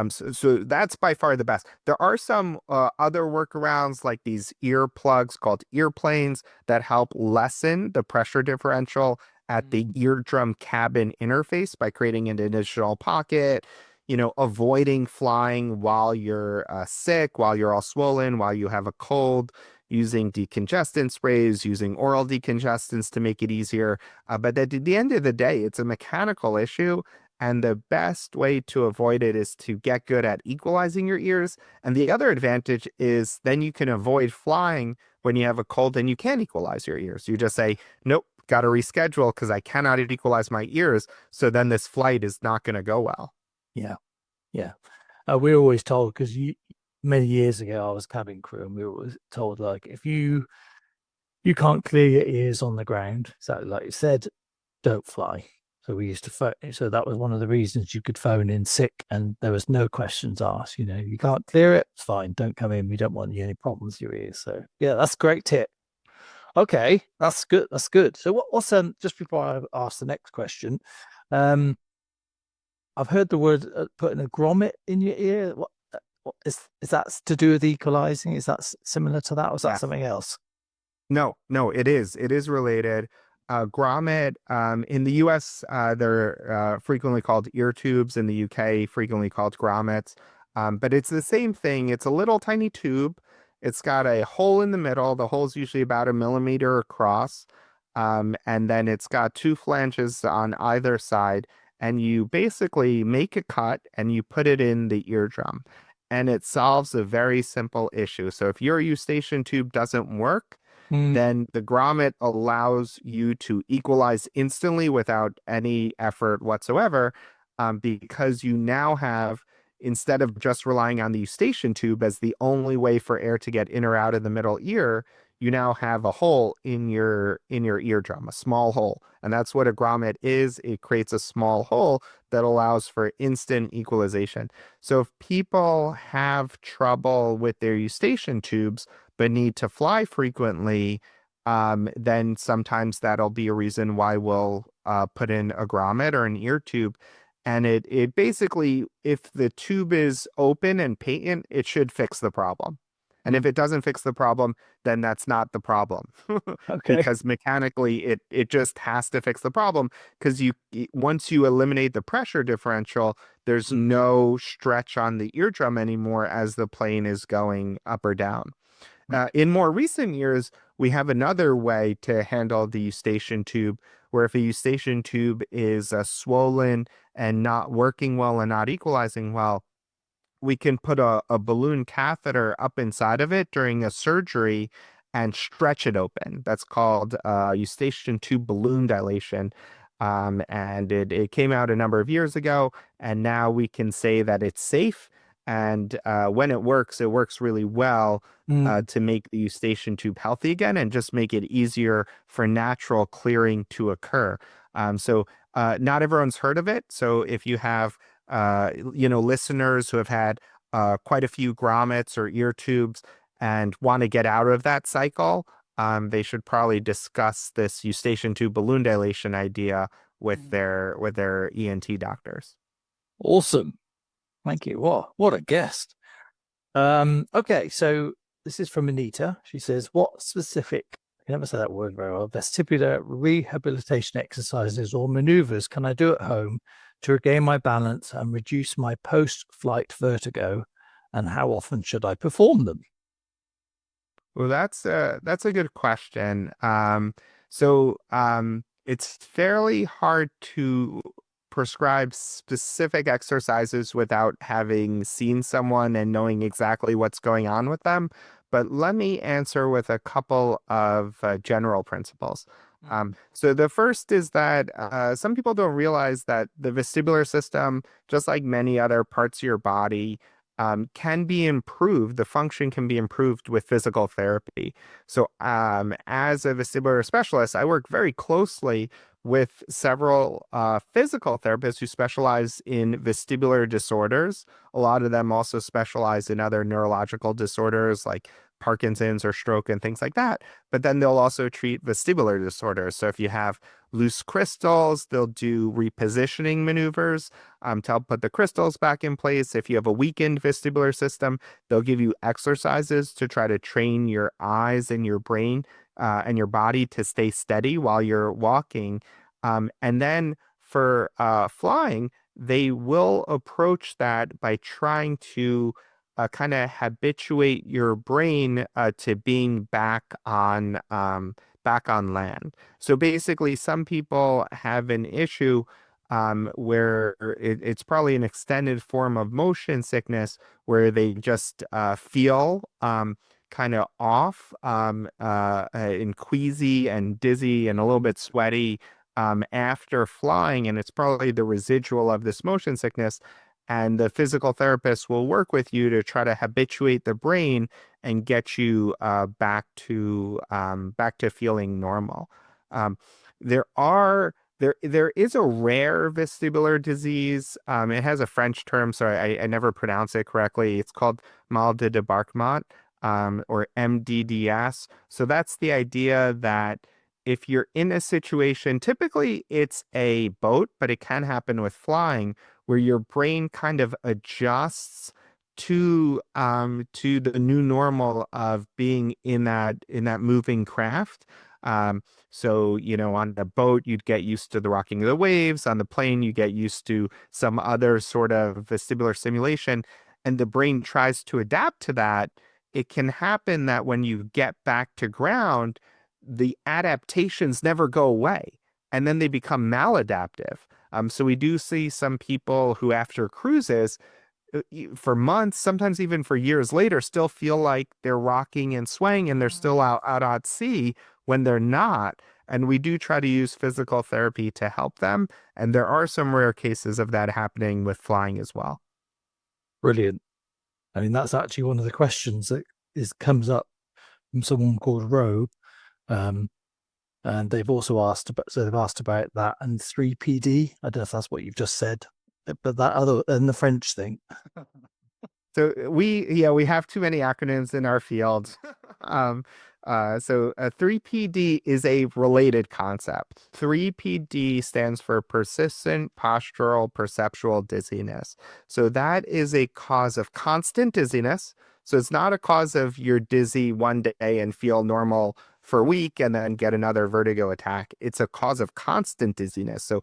So that's by far the best. There are some other workarounds like these earplugs called earplanes that help lessen the pressure differential at the eardrum cabin interface by creating an additional pocket, avoiding flying while you're sick, while you're all swollen, while you have a cold, using decongestant sprays, using oral decongestants to make it easier. But at the end of the day, it's a mechanical issue. And the best way to avoid it is to get good at equalizing your ears. And the other advantage is then you can avoid flying when you have a cold and you can't equalize your ears. You just say, nope, got to reschedule because I cannot equalize my ears. So then this flight is not going to go well. Yeah. Yeah. We were always told, because many years ago I was cabin crew, and we were always told, like, if you can't clear your ears on the ground, so like you said, don't fly. So we used to phone. So that was one of the reasons you could phone in sick, and there was no questions asked. You can't clear it, it's fine. Don't come in. We don't want any problems with your ears. So yeah, that's a great tip. Okay, that's good. That's good. So what's just before I ask the next question, um, I've heard the word putting a grommet in your ear. What is that to do with equalizing? Is that similar to that, or is that Yeah. something else? No, it is. It is related. Grommet, in the US, they're frequently called ear tubes. In the UK, frequently called grommets. But it's the same thing. It's a little tiny tube. It's got a hole in the middle. The hole's usually about 1 millimeter across. And then it's got two flanges on either side. And you basically make a cut and you put it in the eardrum. And it solves a very simple issue. So if your eustachian tube doesn't work, then the grommet allows you to equalize instantly without any effort whatsoever, because you now have, instead of just relying on the eustachian tube as the only way for air to get in or out of the middle ear, you now have a hole in your eardrum, a small hole. And that's what a grommet is. It creates a small hole that allows for instant equalization. So if people have trouble with their eustachian tubes, but need to fly frequently, then sometimes that'll be a reason why we'll put in a grommet or an ear tube. And it basically, if the tube is open and patent, it should fix the problem. And if it doesn't fix the problem, then that's not the problem. Okay. Because mechanically it just has to fix the problem because once you eliminate the pressure differential, there's no stretch on the eardrum anymore as the plane is going up or down. In more recent years, we have another way to handle the eustachian tube, where if a eustachian tube is swollen and not working well and not equalizing well, we can put a balloon catheter up inside of it during a surgery and stretch it open. That's called eustachian tube balloon dilation. And it came out a number of years ago, and now we can say that it's safe. And when it works really well to make the eustachian tube healthy again and just make it easier for natural clearing to occur. So not everyone's heard of it. So if you have listeners who have had quite a few grommets or ear tubes and want to get out of that cycle, they should probably discuss this eustachian tube balloon dilation idea with their ENT doctors. Awesome. Thank you. What a guest. Okay, so this is from Anita. She says, what specific can never say that word very well. Vestibular rehabilitation exercises or maneuvers can I do at home to regain my balance and reduce my post-flight vertigo? And how often should I perform them? Well, that's a good question. It's fairly hard to prescribe specific exercises without having seen someone and knowing exactly what's going on with them. But let me answer with a couple of general principles. So the first is that some people don't realize that the vestibular system, just like many other parts of your body, can be improved. The function can be improved with physical therapy. So, as a vestibular specialist, I work very closely with several physical therapists who specialize in vestibular disorders. A lot of them also specialize in other neurological disorders like Parkinson's or stroke and things like that. But then they'll also treat vestibular disorders. So if you have loose crystals, they'll do repositioning maneuvers to help put the crystals back in place. If you have a weakened vestibular system, they'll give you exercises to try to train your eyes and your brain and your body to stay steady while you're walking. And then for flying, they will approach that by trying to kind of habituate your brain to being back on land. So basically, some people have an issue where it's probably an extended form of motion sickness where they just feel kind of off and queasy and dizzy and a little bit sweaty after flying. And it's probably the residual of this motion sickness. And the physical therapist will work with you to try to habituate the brain and get you back to feeling normal. Um, there are there is a rare vestibular disease. It has a French term, so I never pronounce it correctly. It's called mal de débarquement, or MDDS. So that's the idea that if you're in a situation, typically it's a boat, but it can happen with flying, where your brain kind of adjusts to the new normal of being in that moving craft. So, on the boat, you'd get used to the rocking of the waves. On the plane, you get used to some other sort of vestibular stimulation, and the brain tries to adapt to that. It can happen that when you get back to ground, the adaptations never go away, and then they become maladaptive. So we do see some people who, after cruises, for months, sometimes even for years later, still feel like they're rocking and swaying and they're still out at sea when they're not. And we do try to use physical therapy to help them. And there are some rare cases of that happening with flying as well. Brilliant. I mean, that's actually one of the questions that comes up from someone called Roe. Um, and they've also asked about, so they've asked about that and 3PD. I don't know if that's what you've just said, but that other and the French thing. So we have too many acronyms in our field. Um, so 3PD is a related concept. 3PD stands for persistent postural perceptual dizziness. So that is a cause of constant dizziness. So it's not a cause of you're dizzy one day and feel normal for a week and then get another vertigo attack. It's a cause of constant dizziness. So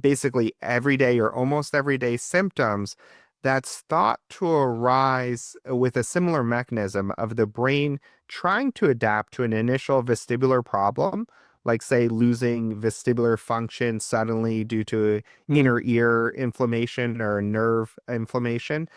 basically every day or almost everyday symptoms that's thought to arise with a similar mechanism of the brain trying to adapt to an initial vestibular problem, like, say, losing vestibular function suddenly due to inner ear inflammation or nerve inflammation.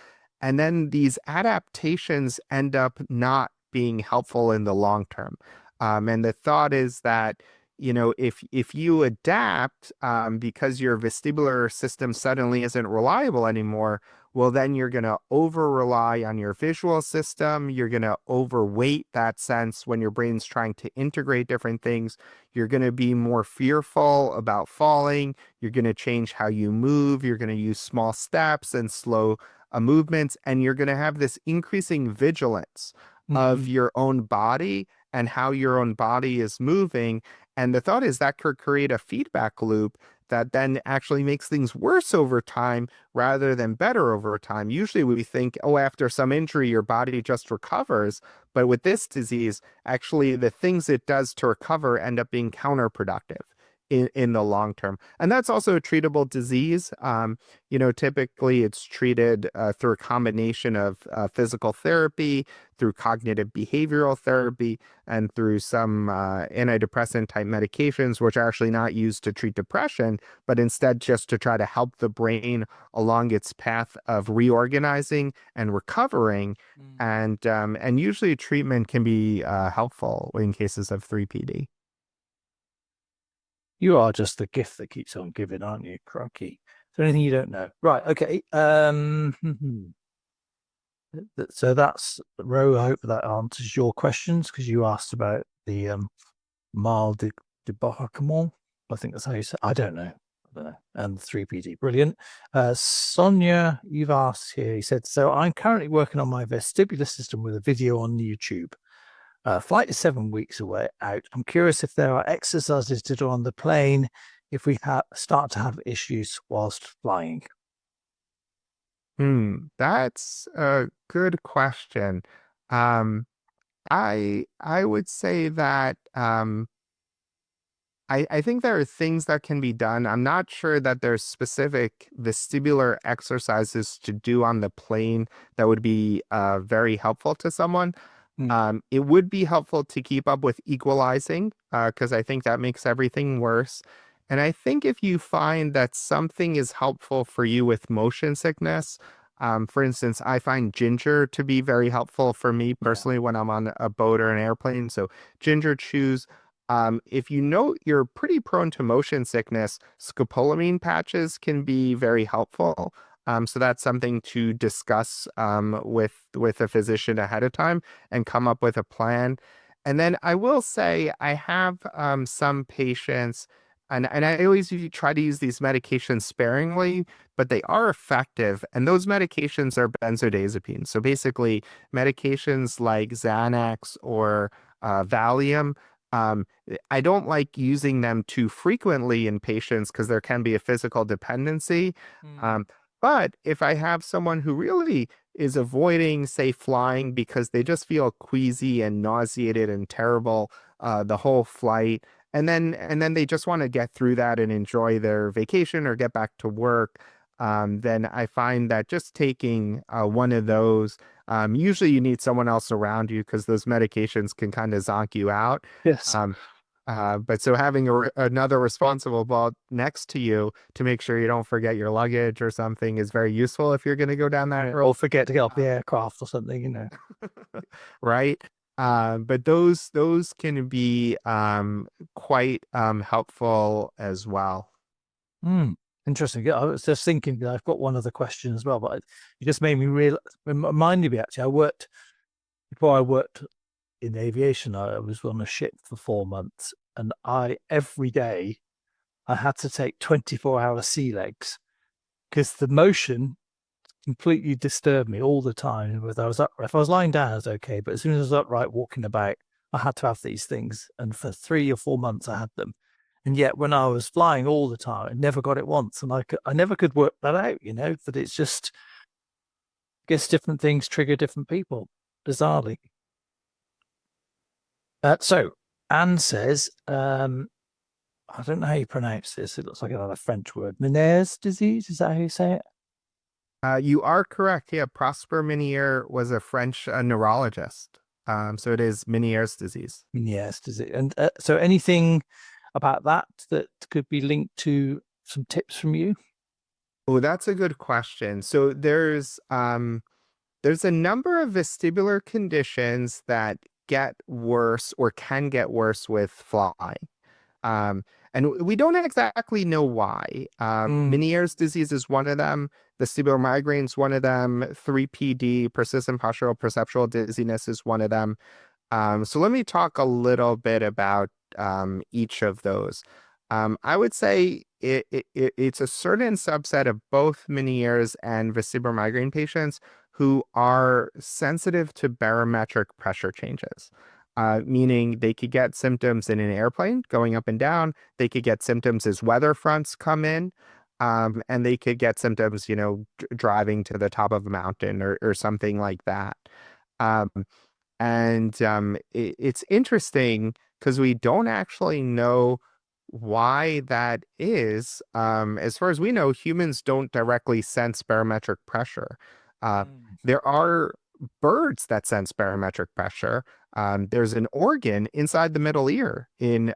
And then these adaptations end up not being helpful in the long term. And the thought is that if you adapt because your vestibular system suddenly isn't reliable anymore, well, then you're going to over rely on your visual system. You're going to overweight that sense when your brain's trying to integrate different things. You're going to be more fearful about falling. You're going to change how you move. You're going to use small steps and slow movements. And you're going to have this increasing vigilance of your own body and how your own body is moving. And the thought is that could create a feedback loop that then actually makes things worse over time rather than better over time. Usually we think, oh, after some injury, your body just recovers. But with this disease, actually, the things it does to recover end up being counterproductive in the long term. And that's also a treatable disease. Typically it's treated through a combination of physical therapy, through cognitive behavioral therapy, and through some antidepressant type medications, which are actually not used to treat depression, but instead just to try to help the brain along its path of reorganizing and recovering. And usually treatment can be helpful in cases of 3PD. You are just the gift that keeps on giving, aren't you, Croaky? Is there anything you don't know? Right, okay. So that's Ro. I hope that answers your questions because you asked about the mal de débarquement. I think that's how you say. I don't know. And 3PD, brilliant. Sonia, you've asked here. He said, so I'm currently working on my vestibular system with a video on YouTube. Flight is 7 weeks away out. I'm curious if there are exercises to do on the plane if we start to have issues whilst flying. That's a good question. Um, I would say that I think there are things that can be done. I'm not sure that there's specific vestibular exercises to do on the plane that would be very helpful to someone. It would be helpful to keep up with equalizing because I think that makes everything worse. And I think if you find that something is helpful for you with motion sickness, for instance, I find ginger to be very helpful for me personally when I'm on a boat or an airplane. So ginger chews. If you know you're pretty prone to motion sickness, scopolamine patches can be very helpful. So that's something to discuss with a physician ahead of time and come up with a plan. And then I will say I have some patients, and I always try to use these medications sparingly, but they are effective. And those medications are benzodiazepines. So basically, medications like Xanax or Valium. Um, I don't like using them too frequently in patients because there can be a physical dependency. Um, but if I have someone who really is avoiding, say, flying because they just feel queasy and nauseated and terrible the whole flight, and then they just want to get through that and enjoy their vacation or get back to work, then I find that just taking one of those, usually you need someone else around you because those medications can kind of zonk you out. Yes. But so having another responsible adult next to you to make sure you don't forget your luggage or something is very useful if you're going to go down that road. Or forget to get off the aircraft or something. Right? But those can be quite helpful as well. Interesting. Yeah, I was just thinking that I've got one other question as well, but you just made me reminded me actually. Before I worked in aviation, I was on a ship for 4 months, and every day I had to take 24-hour sea legs because the motion completely disturbed me all the time. If I was lying down, I was okay, but as soon as I was upright walking about, I had to have these things, and for 3 or 4 months I had them. And yet, when I was flying all the time, I never got it once, and I never could work that out. That it's just, I guess different things trigger different people, bizarrely. So Anne says, I don't know how you pronounce this. It looks like another French word. Meniere's disease, is that how you say it? You are correct. Yeah, Prosper Ménière was a French neurologist. So it is Meniere's disease. Meniere's disease. And so anything about that could be linked to some tips from you? Oh, that's a good question. So there's a number of vestibular conditions that get worse or can get worse with flying. Um, and we don't exactly know why. Meniere's disease is one of them. Vestibular migraine is one of them. 3PD, persistent postural perceptual dizziness, is one of them. So let me talk a little bit about each of those. I would say it's a certain subset of both Meniere's and vestibular migraine patients who are sensitive to barometric pressure changes. meaning they could get symptoms in an airplane going up and down. They could get symptoms as weather fronts come in. And they could get symptoms, driving to the top of a mountain or something like that. Um, it's interesting because we don't actually know why that is. As far as we know, humans don't directly sense barometric pressure. Uh, Mm. there are birds that sense barometric pressure. There's an organ inside the middle ear in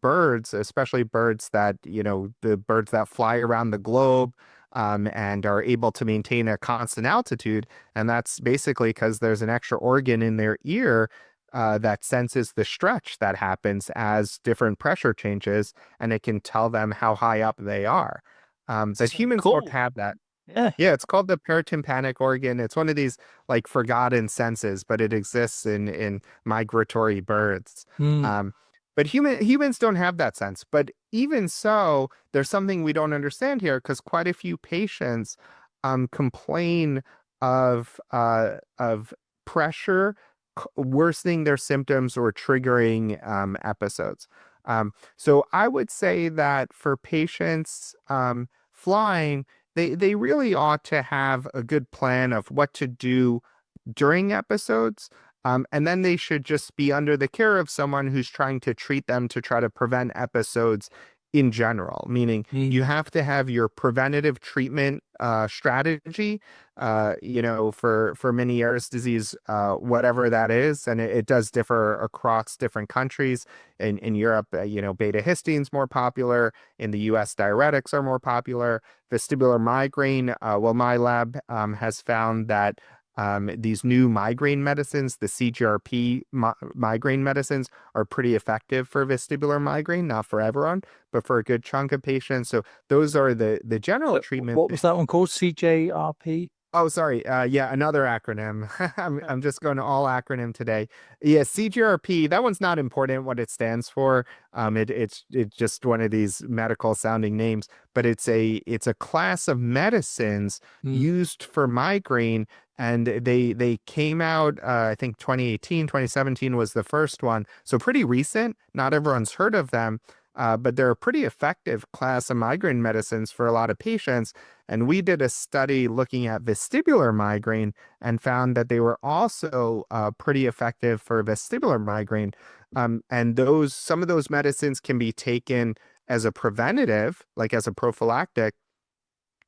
birds, especially birds that, the birds that fly around the globe, and are able to maintain a constant altitude. And that's basically because there's an extra organ in their ear that senses the stretch that happens as different pressure changes, and it can tell them how high up they are. But So humans don't cool. have that. Yeah. Yeah, it's called the paratympanic organ. It's one of these like forgotten senses, but it exists in migratory birds. Mm. Um, but humans don't have that sense. But even so, there's something we don't understand here because quite a few patients complain of pressure worsening their symptoms or triggering episodes. So I would say that for patients flying, they really ought to have a good plan of what to do during episodes. And then they should just be under the care of someone who's trying to treat them to try to prevent episodes in general, meaning you Mm. have to have your preventative treatment strategy, for Meniere's disease, whatever that is. And it does differ across different countries. In Europe, beta histine's more popular. In the US, diuretics are more popular. Vestibular migraine, well, my lab has found that these new migraine medicines, the CGRP migraine medicines, are pretty effective for vestibular migraine, not for everyone, but for a good chunk of patients. So those are the general treatment. What was that one called? CJRP? Oh, sorry. Yeah, another acronym. I'm just going to all acronym today. Yeah, CGRP. That one's not important what it stands for. It's just one of these medical sounding names, but it's a class of medicines Mm. used for migraine, and they came out. I think 2018, 2017 was the first one, so pretty recent. Not everyone's heard of them. But they're a pretty effective class of migraine medicines for a lot of patients. And we did a study looking at vestibular migraine and found that they were also pretty effective for vestibular migraine. And some of those medicines can be taken as a preventative, like as a prophylactic.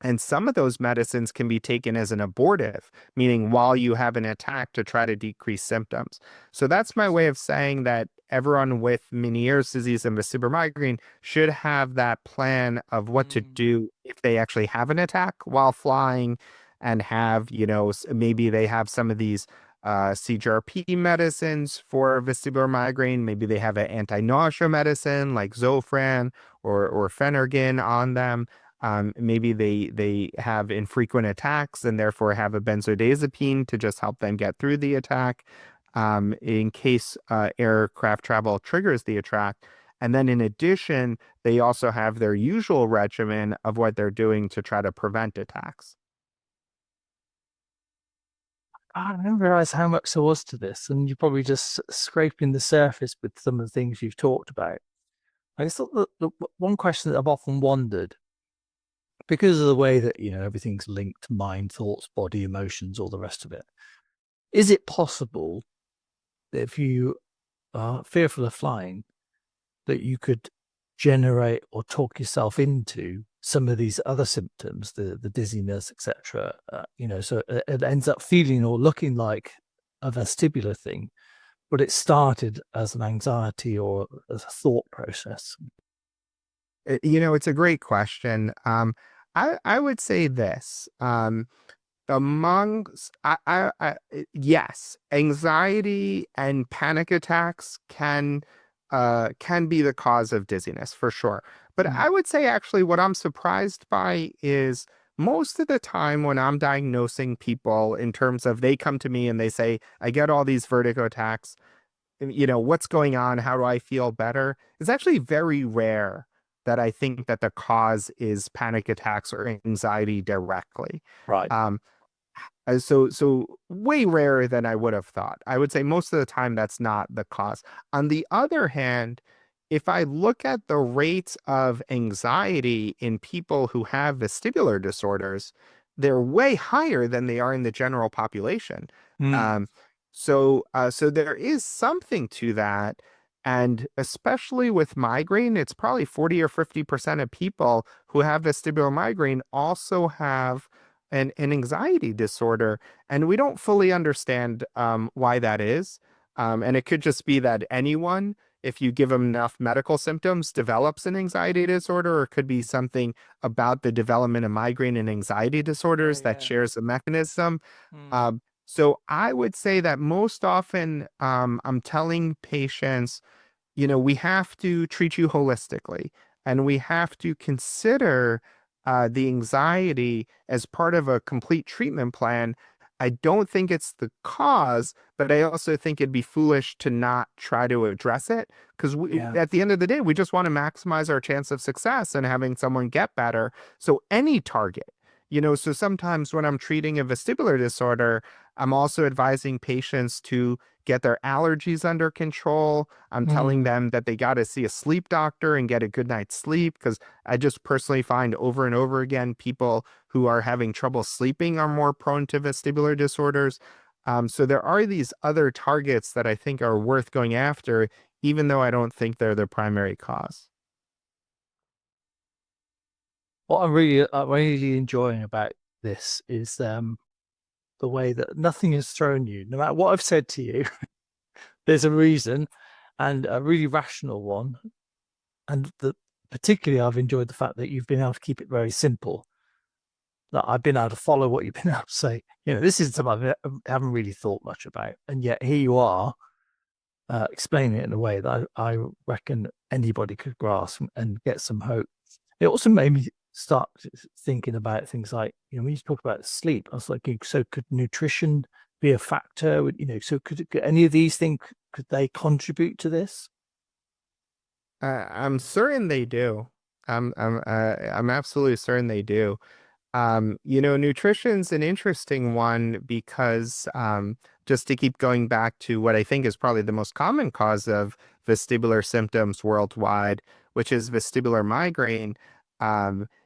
And some of those medicines can be taken as an abortive, meaning while you have an attack to try to decrease symptoms. So that's my way of saying that everyone with Meniere's disease and vestibular migraine should have that plan of what to Mm. do if they actually have an attack while flying and have, maybe they have some of these CGRP medicines for vestibular migraine. Maybe they have an anti-nausea medicine like Zofran or Phenergan on them. Maybe they have infrequent attacks and therefore have a benzodiazepine to just help them get through the attack, in case aircraft travel triggers the attack. And then in addition, they also have their usual regimen of what they're doing to try to prevent attacks. I didn't realize how much there was to this, and you're probably just scraping the surface with some of the things you've talked about. I guess the one question that I've often wondered, because of the way that everything's linked, mind, thoughts, body, emotions, all the rest of it, is it possible that if you are fearful of flying, that you could generate or talk yourself into some of these other symptoms, the dizziness, etc. So it ends up feeling or looking like a vestibular thing, but it started as an anxiety or as a thought process. It's a great question. I would say this. Amongst yes, anxiety and panic attacks can be the cause of dizziness for sure. But Mm. I would say actually what I'm surprised by is most of the time when I'm diagnosing people in terms of they come to me and they say, I get all these vertigo attacks, what's going on? How do I feel better? It's actually very rare that I think that the cause is panic attacks or anxiety directly. Right. Um, So way rarer than I would have thought. I would say most of the time that's not the cause. On the other hand, if I look at the rates of anxiety in people who have vestibular disorders, they're way higher than they are in the general population. Mm. Um, so there is something to that. And especially with migraine, it's probably 40 or 50% of people who have vestibular migraine also have an anxiety disorder. And we don't fully understand why that is. And it could just be that anyone, if you give them enough medical symptoms, develops an anxiety disorder, or it could be something about the development of migraine and anxiety Yeah, disorders that yeah. shares a mechanism. Mm. So I would say that most often I'm telling patients, we have to treat you holistically, and we have to consider the anxiety as part of a complete treatment plan. I don't think it's the cause, but I also think it'd be foolish to not try to address it because Yeah. at the end of the day, we just want to maximize our chance of success and having someone get better. So any target, so sometimes when I'm treating a vestibular disorder, I'm also advising patients to get their allergies under control. I'm telling Mm. them that they got to see a sleep doctor and get a good night's sleep because I just personally find over and over again people who are having trouble sleeping are more prone to vestibular disorders. So there are these other targets that I think are worth going after, even though I don't think they're the primary cause. What I'm really enjoying about this is the way that nothing has thrown you. No matter what I've said to you, there's a reason, and a really rational one. And particularly, I've enjoyed the fact that you've been able to keep it very simple. That I've been able to follow what you've been able to say. This is something I haven't really thought much about, and yet here you are explaining it in a way that I reckon anybody could grasp and get some hope. It also made me start thinking about things like, when you talk about sleep, I was like, so could nutrition be a factor? So could any of these things, could they contribute to this? I'm certain they do. I'm absolutely certain they do. Nutrition's an interesting one because just to keep going back to what I think is probably the most common cause of vestibular symptoms worldwide, which is vestibular migraine.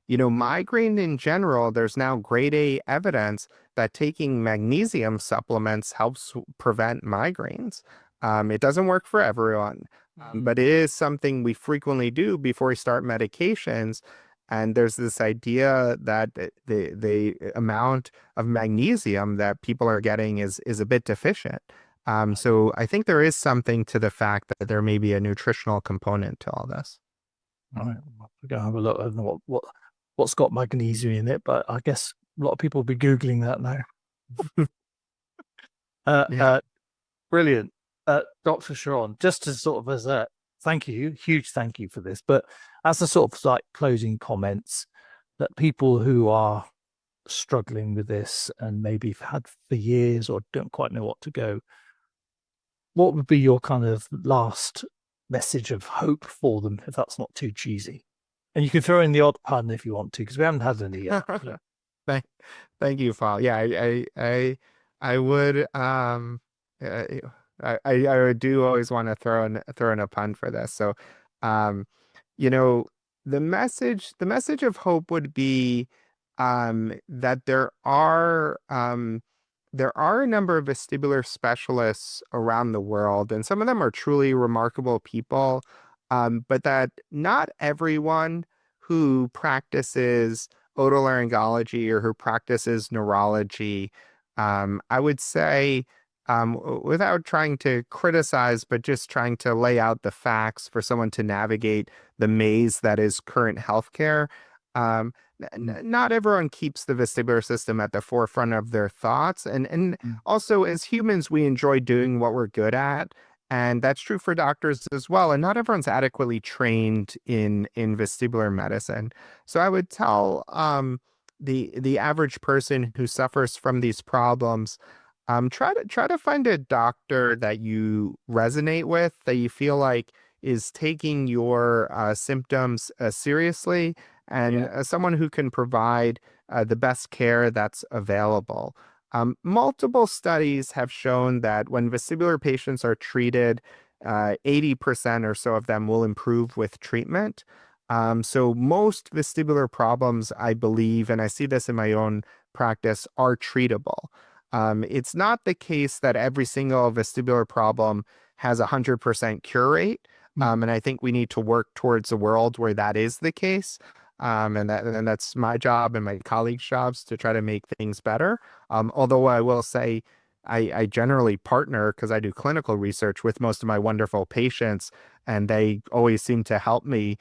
Migraine in general, there's now grade A evidence that taking magnesium supplements helps prevent migraines. It doesn't work for everyone, Mm. but it is something we frequently do before we start medications. And there's this idea that the amount of magnesium that people are getting is a bit deficient. Right. So I think there is something to the fact that there may be a nutritional component to all this. All right. We're going to have a look. I don't know what's got magnesium in it, but I guess a lot of people will be Googling that now. Uh, Yeah. uh, Brilliant. Dr. Sharon, just to sort of as a thank you, huge thank you for this, but as a sort of like closing comments, that people who are struggling with this and maybe have had for years or don't quite know what to go, what would be your kind of last message of hope for them, if that's not too cheesy? And you can throw in the odd pun if you want to, because we haven't had any yet. So. Thank, thank you, Paul. Yeah, I would uh, I would do always want to throw in a pun for this. So, um, you know, the message of hope would be that there are a number of vestibular specialists around the world, and some of them are truly remarkable people. But that not everyone who practices otolaryngology or who practices neurology, I would say, without trying to criticize, but just trying to lay out the facts for someone to navigate the maze that is current healthcare. Um, Mm, Not everyone keeps the vestibular system at the forefront of their thoughts. And mm, also, as humans, we enjoy doing what we're good at. And that's true for doctors as well. And not everyone's adequately trained in vestibular medicine. So I would tell the average person who suffers from these problems, try to find a doctor that you resonate with, that you feel like is taking your symptoms seriously, and yeah. someone who can provide the best care that's available. Multiple studies have shown that when vestibular patients are treated, 80% or so of them will improve with treatment. So most vestibular problems, I believe, and I see this in my own practice, are treatable. It's not the case that every single vestibular problem has a 100% cure rate. Mm. And I think we need to work towards a world where that is the case. And that's my job and my colleagues' jobs to try to make things better. Although I will say I generally partner because I do clinical research with most of my wonderful patients, and they always seem to help me.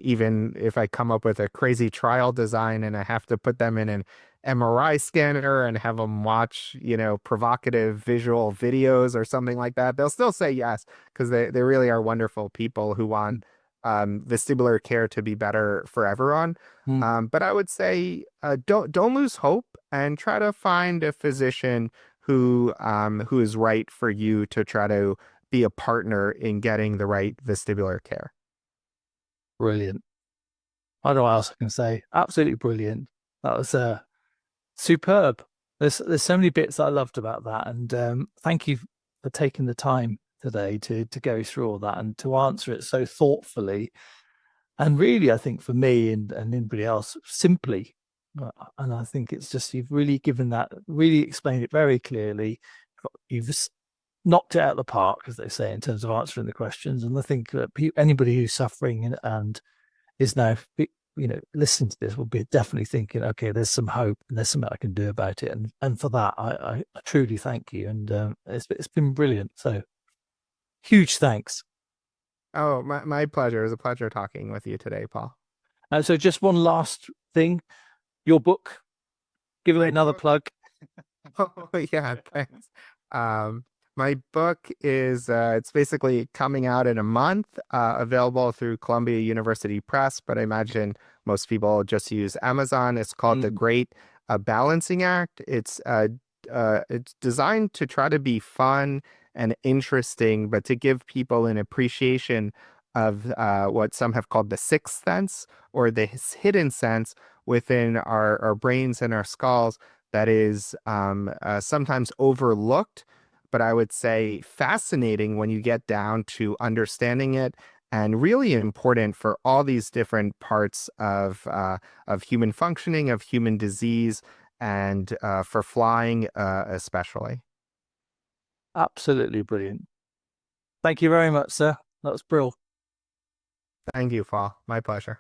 Even if I come up with a crazy trial design and I have to put them in an MRI scanner and have them watch, provocative visual videos or something like that, they'll still say yes because they really are wonderful people who want vestibular care to be better for everyone. Mm. But I would say don't lose hope and try to find a physician who is right for you to try to be a partner in getting the right vestibular care. Brilliant. I don't know what else I can say. Absolutely brilliant. That was superb. There's so many bits that I loved about that, and thank you for taking the time today to go through all that and to answer it so thoughtfully. And really, I think for me and anybody else, simply. And I think it's just you've really given that, really explained it very clearly. You've knocked it out of the park, as they say, in terms of answering the questions. And I think that anybody who's suffering and is now, listening to this will be definitely thinking, okay, there's some hope and there's something I can do about it. And for that, I truly thank you. And it's been brilliant. So huge thanks. Oh, my pleasure. It was a pleasure talking with you today, Paul. So just one last thing, your book, give it My another book. plug. Oh, yeah, thanks. Um, my book is it's basically coming out in a month, available through Columbia University Press, but I imagine most people just use Amazon. It's called The Mm. Great Balancing Act. It's designed to try to be fun and interesting, but to give people an appreciation of what some have called the sixth sense or the hidden sense within our brains and our skulls that is sometimes overlooked, but I would say fascinating when you get down to understanding it, and really important for all these different parts of human functioning, of human disease, and for flying especially. Absolutely brilliant. Thank you very much, sir. That was brilliant. Thank you, Paul. My pleasure.